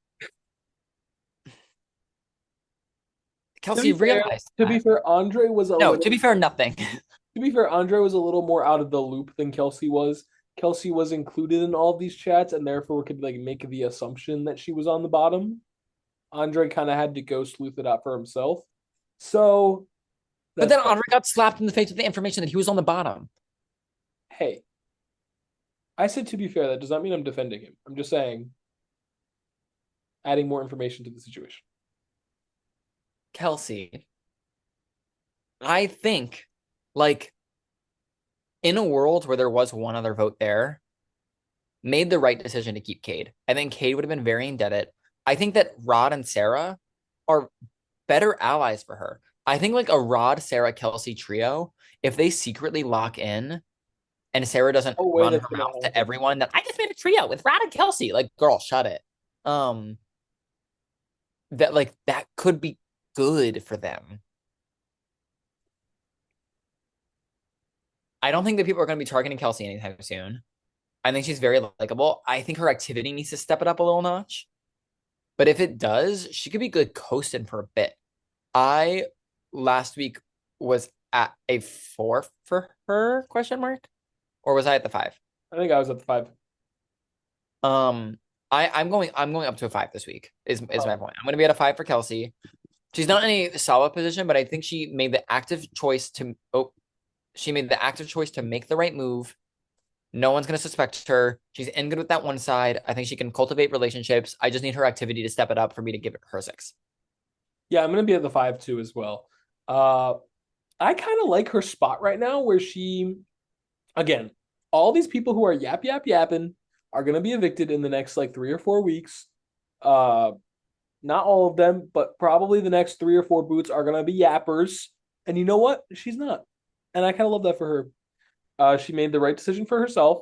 To Kelsey be fair, realized to be that. fair, Andre was a No, little. to be fair, nothing. To be fair, Andre was a little more out of the loop than Kelsey was. Kelsey was included in all of these chats, and therefore could like make the assumption that she was on the bottom. Andre kind of had to go sleuth it out for himself. So But that's then Andre got slapped in the face with the information that he was on the bottom. hey. I said to be fair, that does not mean I'm defending him. I'm just saying adding more information to the situation. Kelsey, I think, like, in a world where there was one other vote there, made the right decision to keep Cade. I think Cade would have been very indebted. I think that Rod and Sarah are better allies for her. I think like a Rod, Sarah, Kelsey trio, if they secretly lock in and Sarah doesn't No way run that's her gonna mouth to happen. everyone that I just made a trio with Rod and Kelsey, like girl, shut it. Um, that like that could be good for them. I don't think that people are going to be targeting Kelsey anytime soon. I think she's very likable. I think her activity needs to step it up a little notch. But if it does, she could be good coasting for a bit. I last week was at a 4 for her question mark, or was I at the 5? I think I was at the 5. Um, I'm going up to a 5 this week. Is my Oh, point. I'm going to be at a 5 for Kelsey. She's not in a solid position, but I think she made the active choice to. Oh, she made the active choice to make the right move. No one's going to suspect her. She's in good with that one side. I think she can cultivate relationships. I just need her activity to step it up for me to give it her 6. yeah, I'm gonna be at the 5 too as well. Uh, I kind of like her spot right now, where she, again, all these people who are yapping are gonna be evicted in the next like 3 or 4 weeks. Uh, Not all of them, but probably the next 3 or 4 boots are gonna be yappers. And you know what? She's not, and I kind of love that for her. She made the right decision for herself.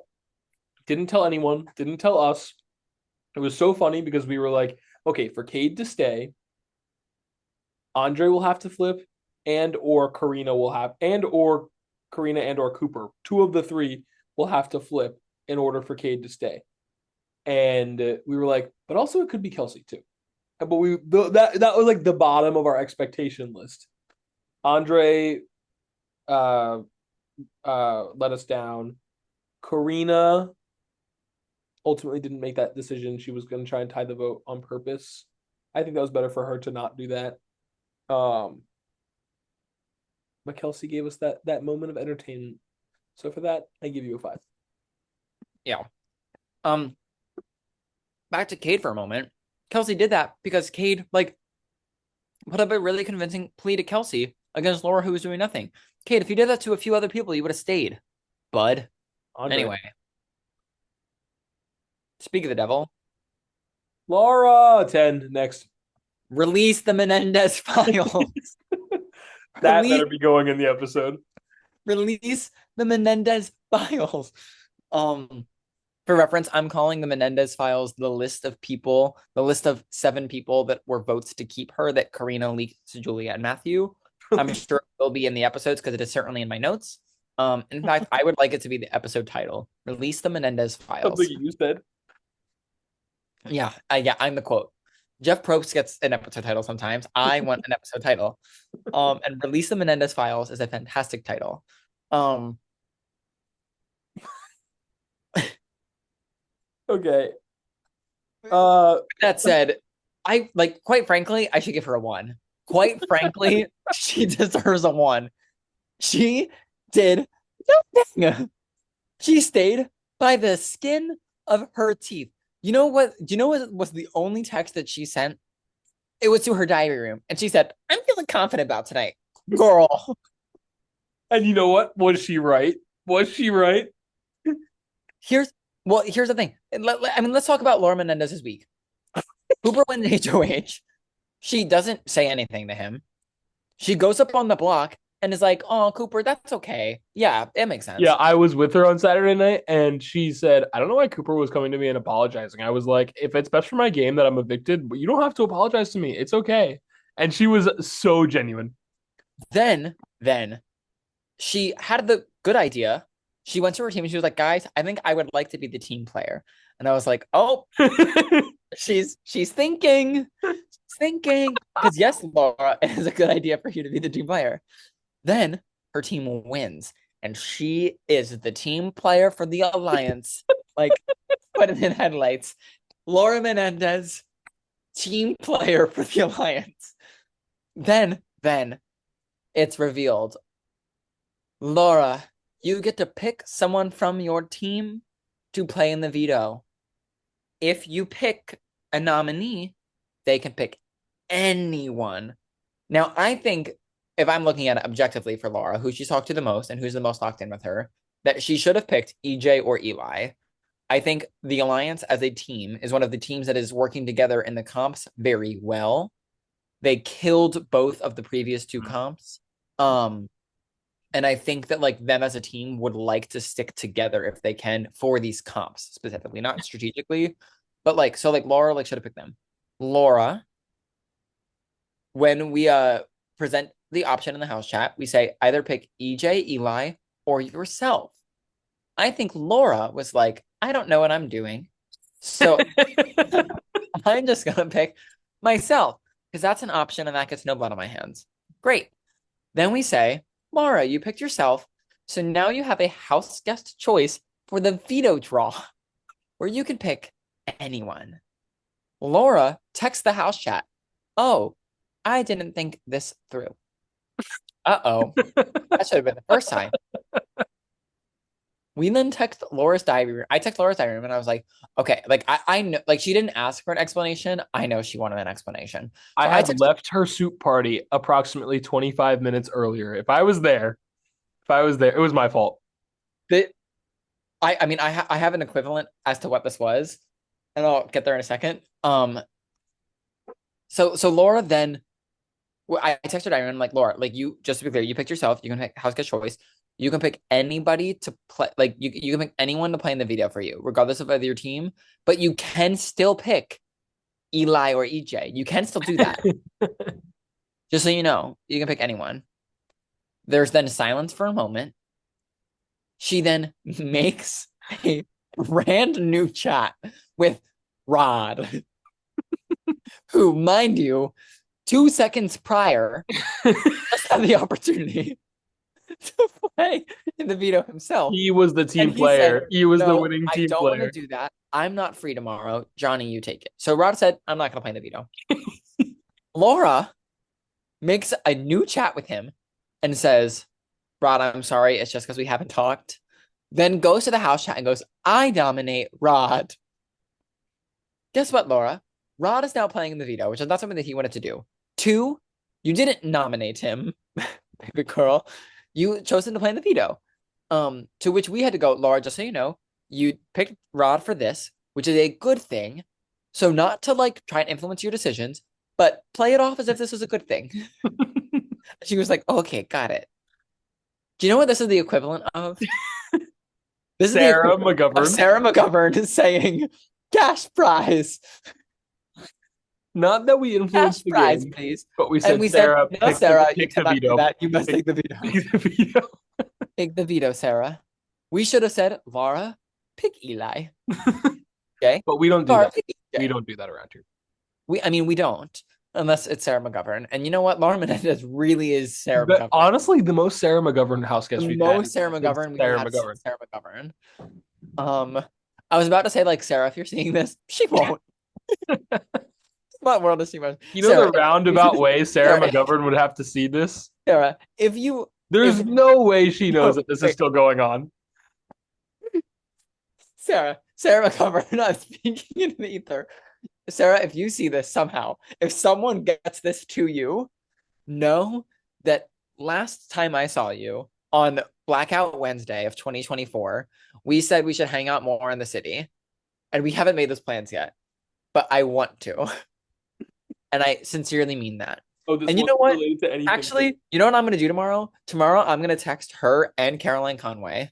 Didn't tell anyone. Didn't tell us. It was so funny because we were like, okay, for Cade to stay, Andre will have to flip, and or Karina will have, and or Karina and or Cooper. Two of the three will have to flip in order for Cade to stay. And we were like, but also it could be Kelsey too. But that was like the bottom of our expectation list. Andre uh let us down. Karina ultimately didn't make that decision. She was going to try and tie the vote on purpose. I think that was better for her to not do that. Um, but Kelsey gave us that moment of entertainment. So for that, I give you a 5. Yeah. Um, Back to Cade for a moment. Kelsey did that because Cade like put up a really convincing plea to Kelsey against Laura, who was doing nothing. Cade, if you did that to a few other people, you would have stayed, bud. Andre. Anyway, speak of the devil, Laura 10 next. release the Menendez files. That release better be going in the episode. release the Menendez files. Um, for reference, I'm calling the Menendez files the list of people, the list of 7 people that were votes to keep her that Karina leaked to Julia and Matthew. I'm sure it will be in the episodes because it is certainly in my notes. In fact, I would like it to be the episode title: "Release the Menendez Something files." you said. Yeah, I'm the quote. Jeff Probst gets an episode title sometimes. I want an episode title. And "Release the Menendez files" is a fantastic title. Um, Okay. Uh, that said, I like quite frankly, I should give her a 1. Quite frankly, she deserves a 1. She did nothing. She stayed by the skin of her teeth. You know what? Do you know what was the only text that she sent? It was to her diary room, and she said, "I'm feeling confident about tonight, girl." And you know what? Was she right? Was she right? Here's here's the thing. I mean, let's talk about Laura Menendez's week. Cooper wins HOH. She doesn't say anything to him. She goes up on the block and is like, "Oh, Cooper, that's okay. Yeah, it makes Yeah, sense." I was with her on Saturday night, and she said, I don't know why Cooper was coming to me and apologizing. I was like, if it's best for my game that I'm evicted, but you don't have to apologize to me. It's okay. And she was so genuine. Then she had the good idea. She went to her team and she was like, "Guys, I think I would like to be the team player." And I was like, "Oh, she's thinking, thinking." Because yes, Laura, it is a good idea for you to be the team player. Then her team wins, and she is the team player for the alliance. Like, put it in headlights. Laura Menendez, team player for the alliance. Then it's revealed. Laura, you get to pick someone from your team to play in the veto. If you pick a nominee, they can pick anyone. Now, I think if I'm looking at it objectively for Laura, who she's talked to the most and who's the most locked in with her, that she should have picked EJ or Eli. I think the Alliance as a team is one of the teams that is working together in the comps very well. They killed both of the previous two comps. And I think that like them as a team would like to stick together if they can for these comps specifically, not strategically, but like so like Laura like should have picked them. Laura, when we present the option in the house chat, we say either pick EJ, Eli, or yourself. I think Laura was like, I don't know what I'm doing. So I'm just gonna pick myself because that's an option and that gets no blood on my hands. Great. Then we say, Laura, you picked yourself. So now you have a house guest choice for the veto draw where you can pick anyone. Laura texts the house chat. Oh, I didn't think this through. Uh-oh. That should have been the first time. We then text Laura's diary room. I text Laura's diary room and I was like, okay, like I know like she didn't ask for an explanation. I know she wanted an explanation. I So I had texted left her soup party approximately 25 minutes earlier. If I was there, it was my fault. the I mean I have an equivalent as to what this was, and I'll get there in a second. So Laura then I texted Irene, I'm like, Laura, like you just to be clear, you picked yourself, you can pick house guest choice. You can pick anybody to play, like you can pick anyone to play in the video for you, regardless of whether your team, but you can still pick Eli or EJ. You can still do that. Just so you know, you can pick anyone. There's then silence for a moment. She then makes a brand new chat with Rod, who, mind you, 2 seconds prior, just had the opportunity to play in the veto himself. He was the team And he said, player. He was the no, winning I team don't want to player. do that. I'm not free tomorrow. Johnny, you take it. So Rod said, I'm not going to play in the veto. Laura makes a new chat with him and says, Rod, I'm sorry. It's just because we haven't talked. Then goes to the house chat and goes, I nominate Rod. Guess what, Laura? Rod is now playing in the veto, which is not something that he wanted to do. 2, you didn't nominate him, baby girl. You chose him to play in the veto. To which we had to go, Laura, just so you know, you picked Rod for this, which is a good thing. So not to like try and influence your decisions, but play it off as if this was a good thing. She was like, okay, got it. Do you know what this is the equivalent of? This is the Sarah equivalent of McGovern. Sarah McGovern saying, cash prize. Not that we influenced Cash the prize, game, please. but we And said, we said, Sarah, no, pick Sarah, you pick the cannot do veto. that. You must Pick- take the veto. Pick the veto. Take the veto, Sarah. We should have said, Laura, pick Eli. Okay? But we don't do Laura, that. pick EJ. We don't do that around here. I mean, we don't. Unless it's Sarah McGovern. And you know what? Laura Menendez really is Sarah But McGovern. honestly, the most Sarah McGovern house guest The we've most had Sarah is McGovern we've Sarah had McGovern. since Sarah McGovern. I was about to say, like, Sarah, if you're seeing this, she won't. What world is she most? You know Sarah, the roundabout way Sarah Sarah, McGovern would have to see this? Sarah, if you There's if no way she knows No, that this is wait. still going on. Sarah McGovern, I'm speaking in the ether. Sarah, if you see this somehow, if someone gets this to you, know that last time I saw you on Blackout Wednesday of 2024, we said we should hang out more in the city. And we haven't made those plans yet, but I want to. And I sincerely mean that. Oh, this And you wasn't know what? related to anything. Actually, you know what I'm going to do tomorrow? Tomorrow, I'm going to text her and Caroline Conway,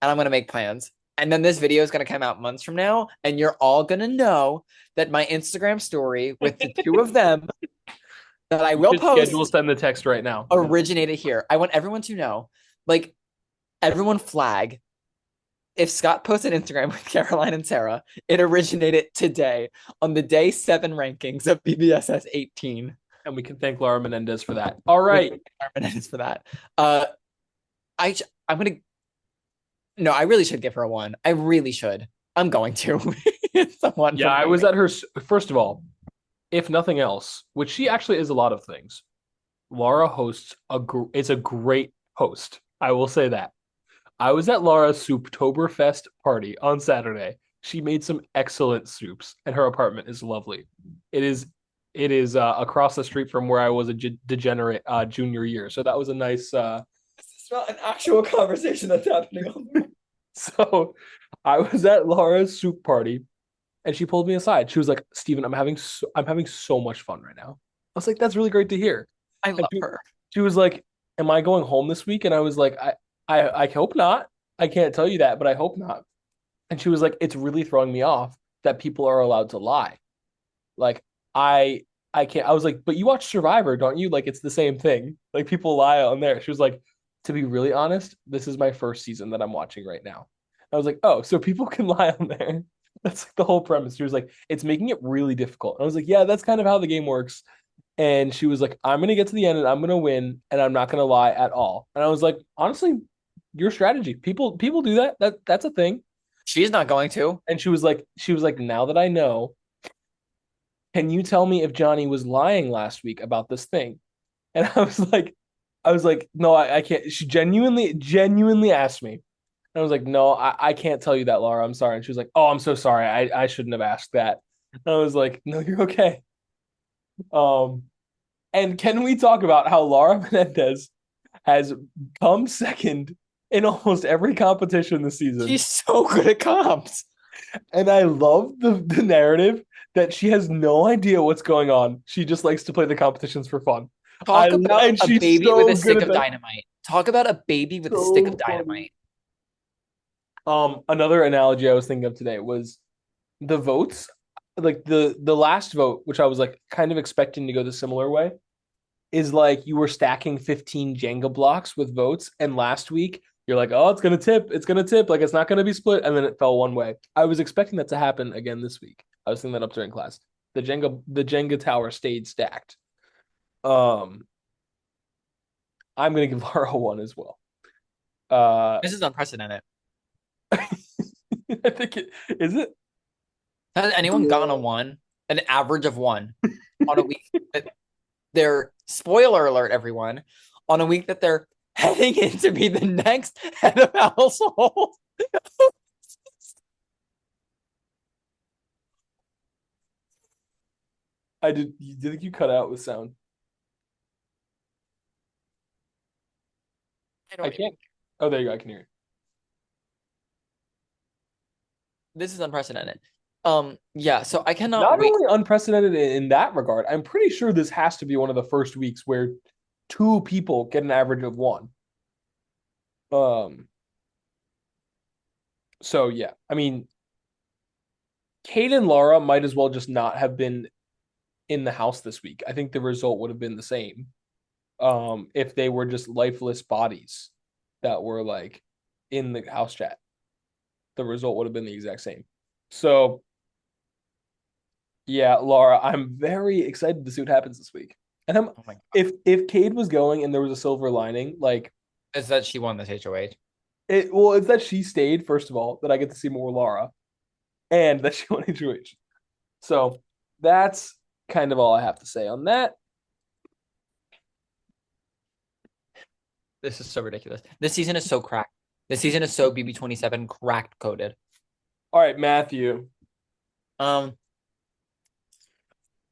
and I'm going to make plans. And then this video is going to come out months from now, and you're all going to know that my Instagram story with the two of them that I You will should schedule post send the text right now. originated here. I want everyone to know, like, everyone flag. If Scott posted Instagram with Caroline and Sarah, it originated today on the day 7 rankings of BBSS 18. And we can thank Laura Menendez for that. All right. Menendez for that. I'm gonna. No, I really should give her a 1. I really should. I'm going to. It's a 1 Yeah, from I me. was at her. First of all, if nothing else, which she actually is a lot of things, Laura hosts it's a great host. I will say that. I was at Laura's Souptoberfest party on Saturday. She made some excellent soups, and her apartment is lovely. It is across the street from where I was a degenerate junior year, so that was a nice. It's not an actual conversation that's happening on. So I was at Laura's soup party, and she pulled me aside. She was like, "Steven, I'm having so much fun right now." I was like, "That's really great to hear." I And love her. she was like, "Am I going home this week?" And I was like, I hope not. I can't tell you that, but I hope not." And she was like, "It's really throwing me off that people are allowed to lie. Like, I I can't." I was like, "But you watch Survivor, don't you? Like, it's the same thing. Like, people lie on there." She was like, "To be really honest, this is my first season that I'm watching right now." I was like, "Oh, so people can lie on there." That's like the whole premise. She was like, "It's making it really difficult." And I was like, "Yeah, that's kind of how the game works." And she was like, "I'm gonna get to the end and I'm gonna win, and I'm not gonna lie at all." And I was like, "Honestly, your strategy. People do that. That's a thing." She's not going to. And she was like, "Now that I know, can you tell me if Johnny was lying last week about this thing?" And I was like, "No, I can't." She genuinely asked me. And I was like, "No, I can't tell you that, Laura. I'm sorry." And she was like, "Oh, I'm so sorry. I shouldn't have asked that." And I was like, "No, you're okay." Um, and can we talk about how Laura Menendez has come second in almost every competition this season? She's so good at comps. And I love the narrative that she has no idea what's going on. She just likes to play the competitions for fun. Talk about And a she's baby with so a good stick at of that. dynamite. Talk about a baby with a stick of So funny. dynamite. Another analogy I was thinking of today was the votes, like the last vote, which I was like kind of expecting to go the similar way, is like you were stacking 15 Jenga blocks with votes, and last week you're like, "Oh, it's gonna tip, like it's not gonna be split," and then it fell one way. I was expecting that to happen again this week. I was thinking that up during class. The Jenga tower stayed stacked. Um, I'm gonna give Laura one as well. Uh, This is unprecedented. I think it is it. Has anyone gotten a 1, an average of 1 on a week that they're, spoiler alert, everyone, on a week that they're heading in to be the next head of household? I did. You think you cut out with sound? I I don't even, can't. Oh, there you go. I can hear you. this is unprecedented. Yeah, so I cannot Not wait. only unprecedented in that regard, I'm pretty sure this has to be one of the first weeks where two people get an average of one. Um, so yeah, I mean, Kate and Laura might as well just not have been in the house this week. I think the result would have been the same. If they were just lifeless bodies that were like in the house chat, the result would have been the exact same. So yeah, Laura, I'm very excited to see what happens this week. And Oh my God. if Cade was going and there was a silver lining, like Is that she won this HOH. it's that she stayed, first of all, that I get to see more Laura, and that she won HOH. So that's kind of all I have to say on that. This is so ridiculous. This season is so cracked. This season is so BB27 cracked coded. All right, Matthew. Um,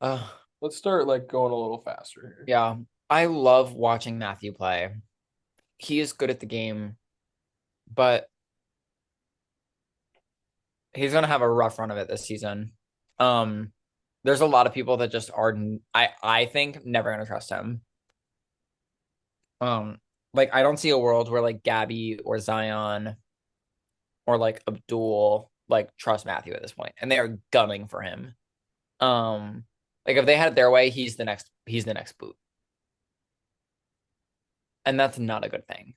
Uh, Let's start like going a little faster here. yeah. I love watching Matthew play. He is good at the game, but he's gonna have a rough run of it this season. Um, there's a lot of people that just are, I think, never gonna trust him. Um, like I don't see a world where like Gabby or Zion or like Abdul like trust Matthew at this point, and they are gunning for him. Like if they had it their way, he's the next boot, and that's not a good thing.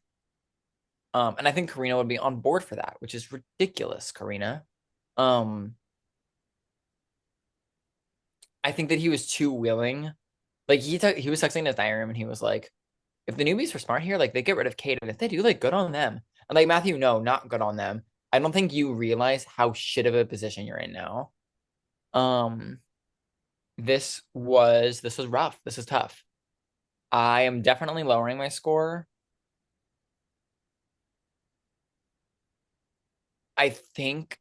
And I think Karina would be on board for that, which is ridiculous, Karina. Um, I think that he was too willing. Like he was texting his diary room and he was like, if the newbies were smart here, like they get rid of Kate, and if they do, like good on them. And like Matthew, no, not good on them. I don't think you realize how shit of a position you're in now. Um, this was rough. This is tough. I am definitely lowering my score. I think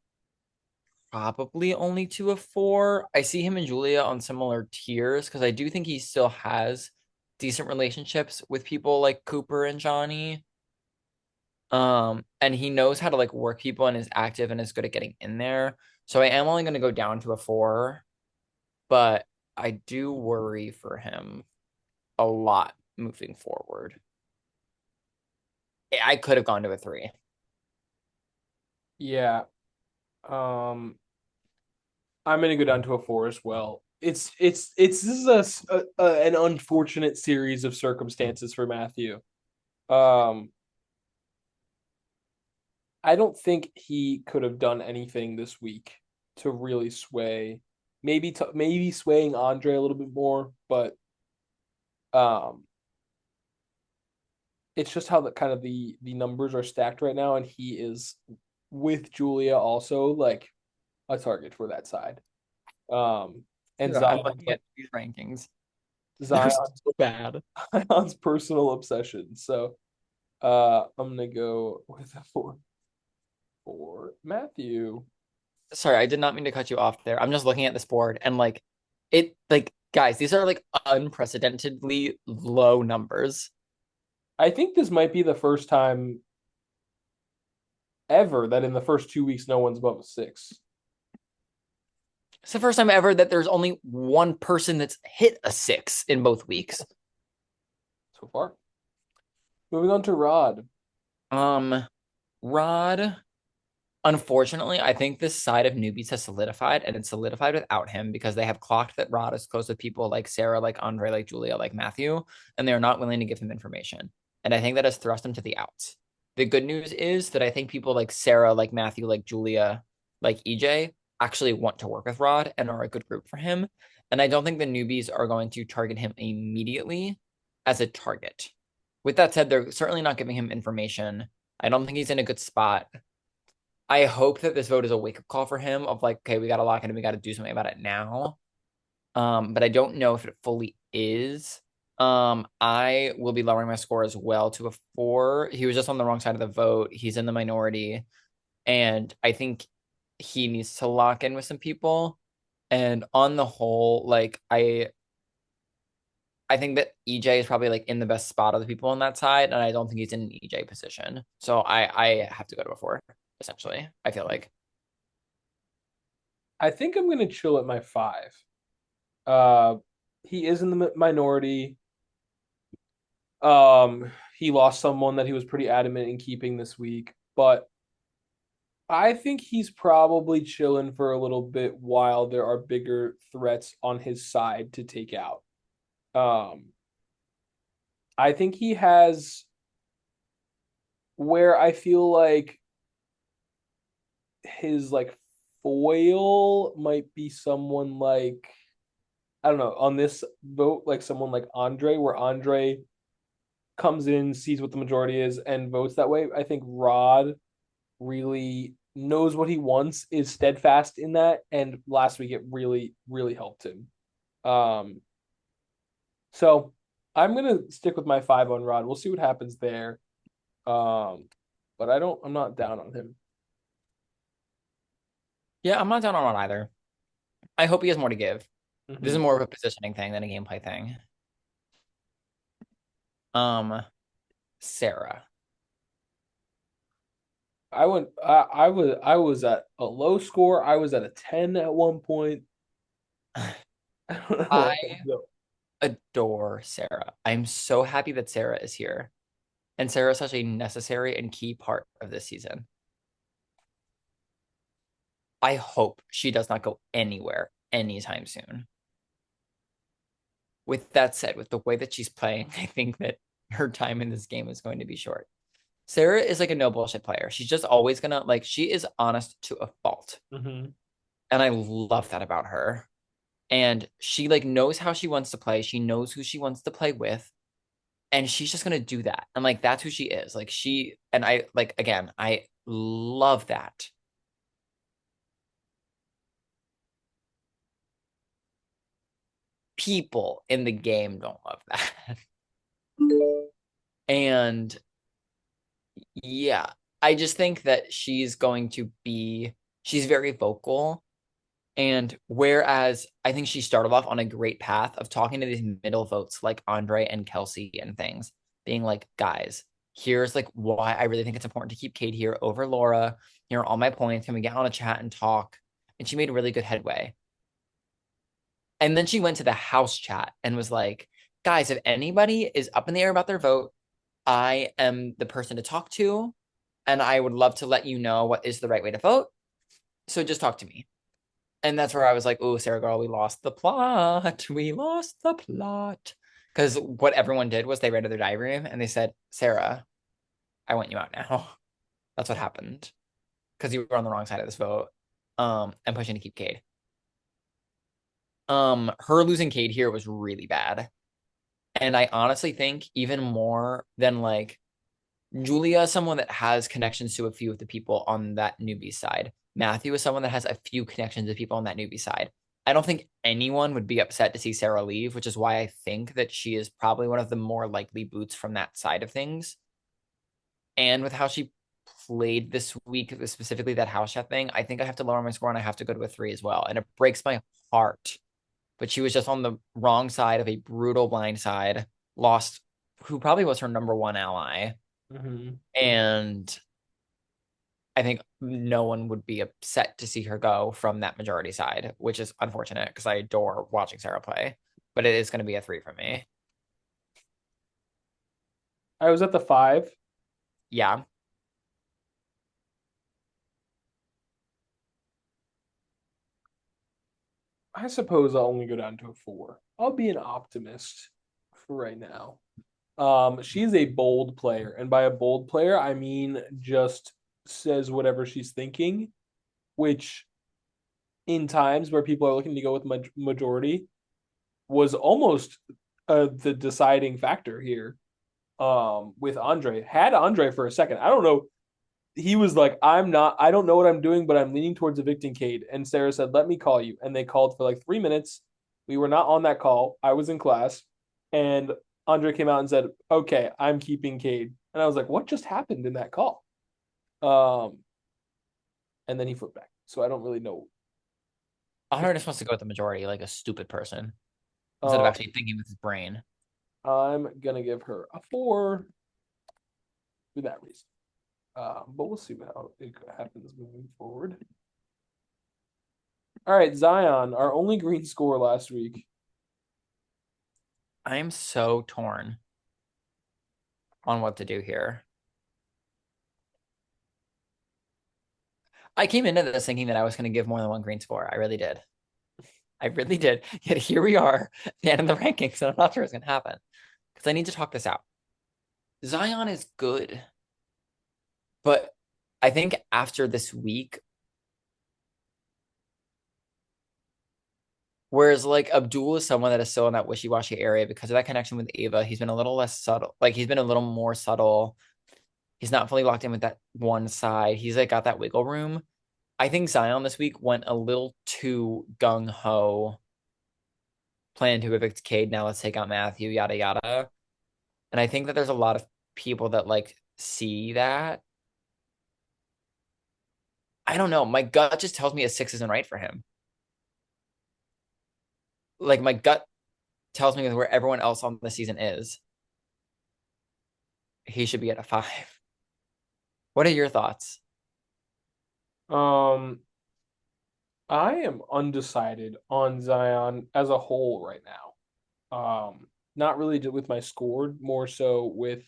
probably only to a 4. I see him and Julia on similar tiers because I do think he still has decent relationships with people like Cooper and Johnny. And he knows how to like work people and is active and is good at getting in there. So I am only going to go down to a 4, but I do worry for him a lot moving forward. I could have gone to a 3. Yeah. Um, I'm gonna go down to a 4 as well. It's this is an unfortunate series of circumstances for Matthew. Um, I don't think he could have done anything this week to really sway. Maybe swaying Andre a little bit more, but um, it's just how the kind of the numbers are stacked right now, and he is with Julia also like a target for that side. Um, and Yeah, I'm looking at these rankings. They're Zion so bad. Zion's personal obsession. So I'm gonna go with a 4 for Matthew. Sorry, I did not mean to cut you off there. I'm just looking at this board and like like guys, these are like unprecedentedly low numbers. I think this might be the first time ever that in the first 2 weeks no one's above a 6 It's the first time ever that there's only one person that's hit a 6 in both weeks. so far. Moving on to Rod. Um, Rod, unfortunately, I think this side of newbies has solidified, and it's solidified without him because they have clocked that Rod is close with people like Sarah, like Andre, like Julia, like Matthew, and they are not willing to give him information. And I think that has thrust him to the outs. The good news is that I think people like Sarah, like Matthew, like Julia, like EJ actually want to work with Rod and are a good group for him. And I don't think the newbies are going to target him immediately as a target. With that said, they're certainly not giving him information. I don't think he's in a good spot. I hope that this vote is a wake up call for him of like, okay, we got to lock in and we got to do something about it now. But I don't know if it fully is. I will be lowering my score as well to a 4. He was just on the wrong side of the vote. He's in the minority, and I think he needs to lock in with some people. And on the whole, like I think that EJ is probably like in the best spot of the people on that side, and I don't think he's in an EJ position. So I have to go to a 4, essentially. I feel like. I think I'm gonna chill at my 5. Uh, he is in the minority. He lost someone that he was pretty adamant in keeping this week, but I think he's probably chilling for a little bit while there are bigger threats on his side to take out. Um, I think he has where I feel like his like foil might be someone like I don't know on this vote like someone like Andre, where Andre comes in, sees what the majority is, and votes that way. I think Rod really knows what he wants, is steadfast in that, and last week it really helped him. Um, so I'm gonna stick with my 5 on Rod. We'll see what happens there. Um, but I'm not down on him. Yeah, I'm not down on Ron either. I hope he has more to give. This is Mhm. more of a positioning thing than a gameplay thing. Um, Sarah. I was at a low score. I was at a 10 at one point. I don't know. I adore Sarah. I'm so happy that Sarah is here. And Sarah is such a necessary and key part of this season. I hope she does not go anywhere anytime soon. With that said, with the way that she's playing, I think that her time in this game is going to be short. Sarah is like a no bullshit player. She's just always gonna like she is honest to a fault. Mhm. And I love that about her. And she like knows how she wants to play. She knows who she wants to play with. And she's just gonna do that. And like that's who she is. Like she and I like again, I love that. People in the game don't love that. And yeah, I just think that she's very vocal. And whereas I think she started off on a great path of talking to these middle votes like Andre and Kelsey and things, being like, guys, here's like why I really think it's important to keep Kate here over Laura. Here are all my points. Can we get on a chat and talk? And she made really good headway. And then she went to the house chat and was like, guys, if anybody is up in the air about their vote, I am the person to talk to. And I would love to let you know what is the right way to vote. So just talk to me. And that's where I was like, oh, Sarah girl, we lost the plot. We lost the plot. Because what everyone did was they read their diary room and they said, Sarah, I want you out now. That's what happened. Because you were on the wrong side of this vote. And pushing to keep Cade. Her losing Cade here was really bad. And I honestly think even more than like Julia is someone that has connections to a few of the people on that newbie side. Matthew is someone that has a few connections to people on that newbie side. I don't think anyone would be upset to see Sarah leave, which is why I think that she is probably one of the more likely boots from that side of things. And with how she played this week, specifically that house chat thing, I think I have to lower my score and I have to go to a 3 as well. And it breaks my heart. But she was just on the wrong side of a brutal blind side, lost who probably was her number one ally. Mhm. And I think no one would be upset to see her go from that majority side, which is unfortunate because I adore watching Sarah play. But it is going to be a 3 for me. I was at the 5. Yeah. I suppose I'll only go down to a 4. I'll be an optimist for right now. She's a bold player, and by a bold player, I mean just says whatever she's thinking, which in times where people are looking to go with majority was almost the deciding factor here. With Andre, had Andre for a second. I don't know. He was like, I don't know what I'm doing, but I'm leaning towards evicting Cade. And Sarah said, let me call you. And they called for like 3 minutes. We were not on that call. I was in class. And Andre came out and said, okay, I'm keeping Cade. And I was like, what just happened in that call? Um, and then he flipped back. So I don't really know. Hunter just wants to go with the majority like a stupid person instead of Um, actually thinking with his brain. I'm gonna give her a 4 for that reason. But we'll see how it happens moving forward. All right, Zion, our only green score last week. I am so torn on what to do here. I came into this thinking that I was going to give more than one green score. I really did. I really did. Yet here we are, the end of the rankings, and I'm not sure it's going to happen because I need to talk this out. Zion is good, but I think after this week, whereas like Abdul is someone that is still in that wishy-washy area because of that connection with Ava, he's been a little less subtle. Like he's been a little more subtle. He's not fully locked in with that one side. He's like got that wiggle room. I think Zion this week went a little too gung ho, plan to evict Cade. Now let's take out Matthew, yada yada. And I think that there's a lot of people that like see that. I don't know. My gut just tells me a 6 isn't right for him. like my gut tells me where everyone else on the season is, he should be at a 5. What are your thoughts? Um, I am undecided on Zion as a whole right now. Not really with my score, more so with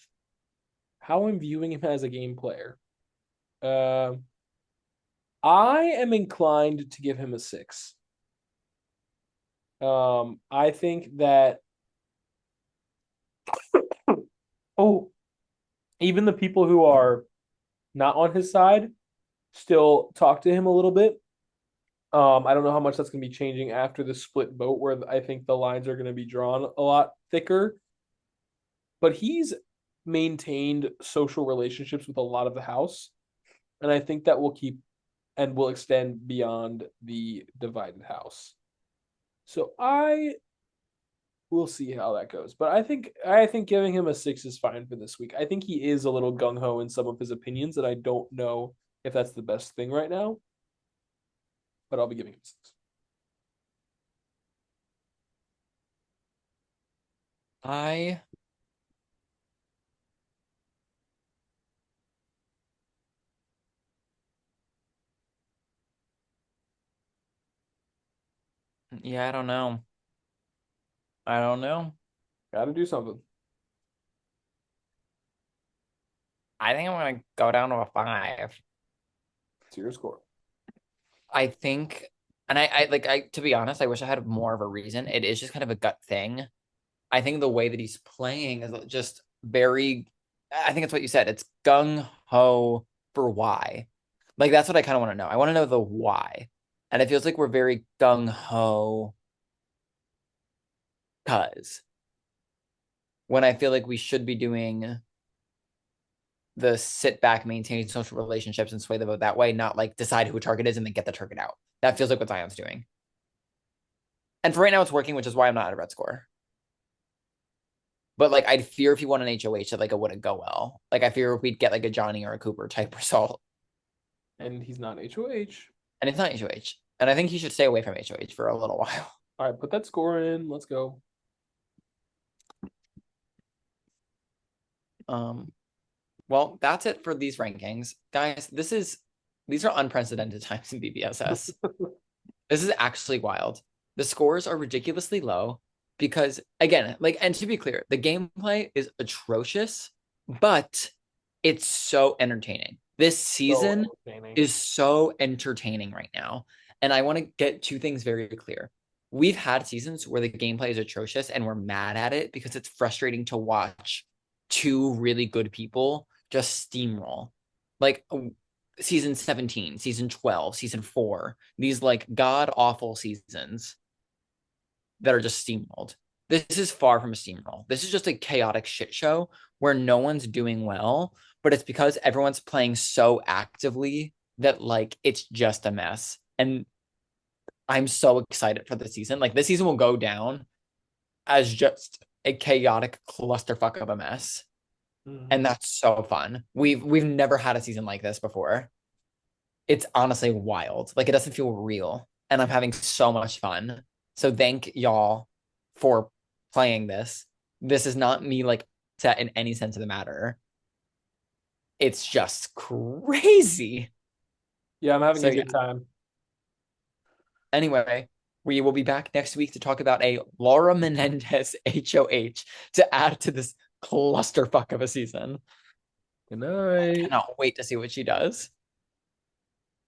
how I'm viewing him as a game player. Uh, I am inclined to give him a 6. I think that oh, even the people who are not on his side still talk to him a little bit. I don't know how much that's going to be changing after the split vote, where I think the lines are going to be drawn a lot thicker. But he's maintained social relationships with a lot of the house, and I think that will keep and will extend beyond the divided house. So I will see how that goes. But I think giving him a 6 is fine for this week. I think he is a little gung ho in some of his opinions, and I don't know if that's the best thing right now. But I'll be giving him a 6. I yeah, I don't know. I don't know. Got to do something. I think I'm gonna go down to a 5. It's your score. I think, and I to be honest, I wish I had more of a reason. It is just kind of a gut thing. I think the way that he's playing is just very, I think it's what you said. It's gung ho for why. Like that's what I kind of want to know. I want to know the why. And it feels like we're very gung ho cuz when I feel like we should be doing the sit back, maintain social relationships and sway the vote that way, not like decide who a target is and then get the target out. That feels like what Zion's doing. And for right now, it's working, which is why I'm not at a red score. But like, I'd fear if he won an HOH that like it wouldn't go well. Like, I fear if we'd get like a Johnny or a Cooper type result. And he's not HOH. And it's not HOH. And I think he should stay away from HOH for a little while. All right, put that score in. Let's go. Well, that's it for these rankings. Guys, these are unprecedented times in BBSS. This is actually wild. The scores are ridiculously low because, again, like, and to be clear, the gameplay is atrocious, but it's so entertaining. This season is so entertaining right now. And I want to get two things very clear. We've had seasons where the gameplay is atrocious and we're mad at it because it's frustrating to watch two really good people just steamroll. Like season 17, season 12, season 4, these like god awful seasons that are just steamrolled. This is far from a steamroll. This is just a chaotic shit show where no one's doing well, but it's because everyone's playing so actively that like it's just a mess. And I'm so excited for the season. Like this season will go down as just a chaotic clusterfuck of a mess. And that's so fun. We've never had a season like this before. It's honestly wild. Like it doesn't feel real. And I'm having so much fun. So thank y'all for playing this. This is not me like set in any sense of the matter. It's just crazy. Yeah, I'm having a good time. Anyway, we will be back next week to talk about a Laura Menendez HOH to add to this clusterfuck of a season. Good night. I cannot wait to see what she does.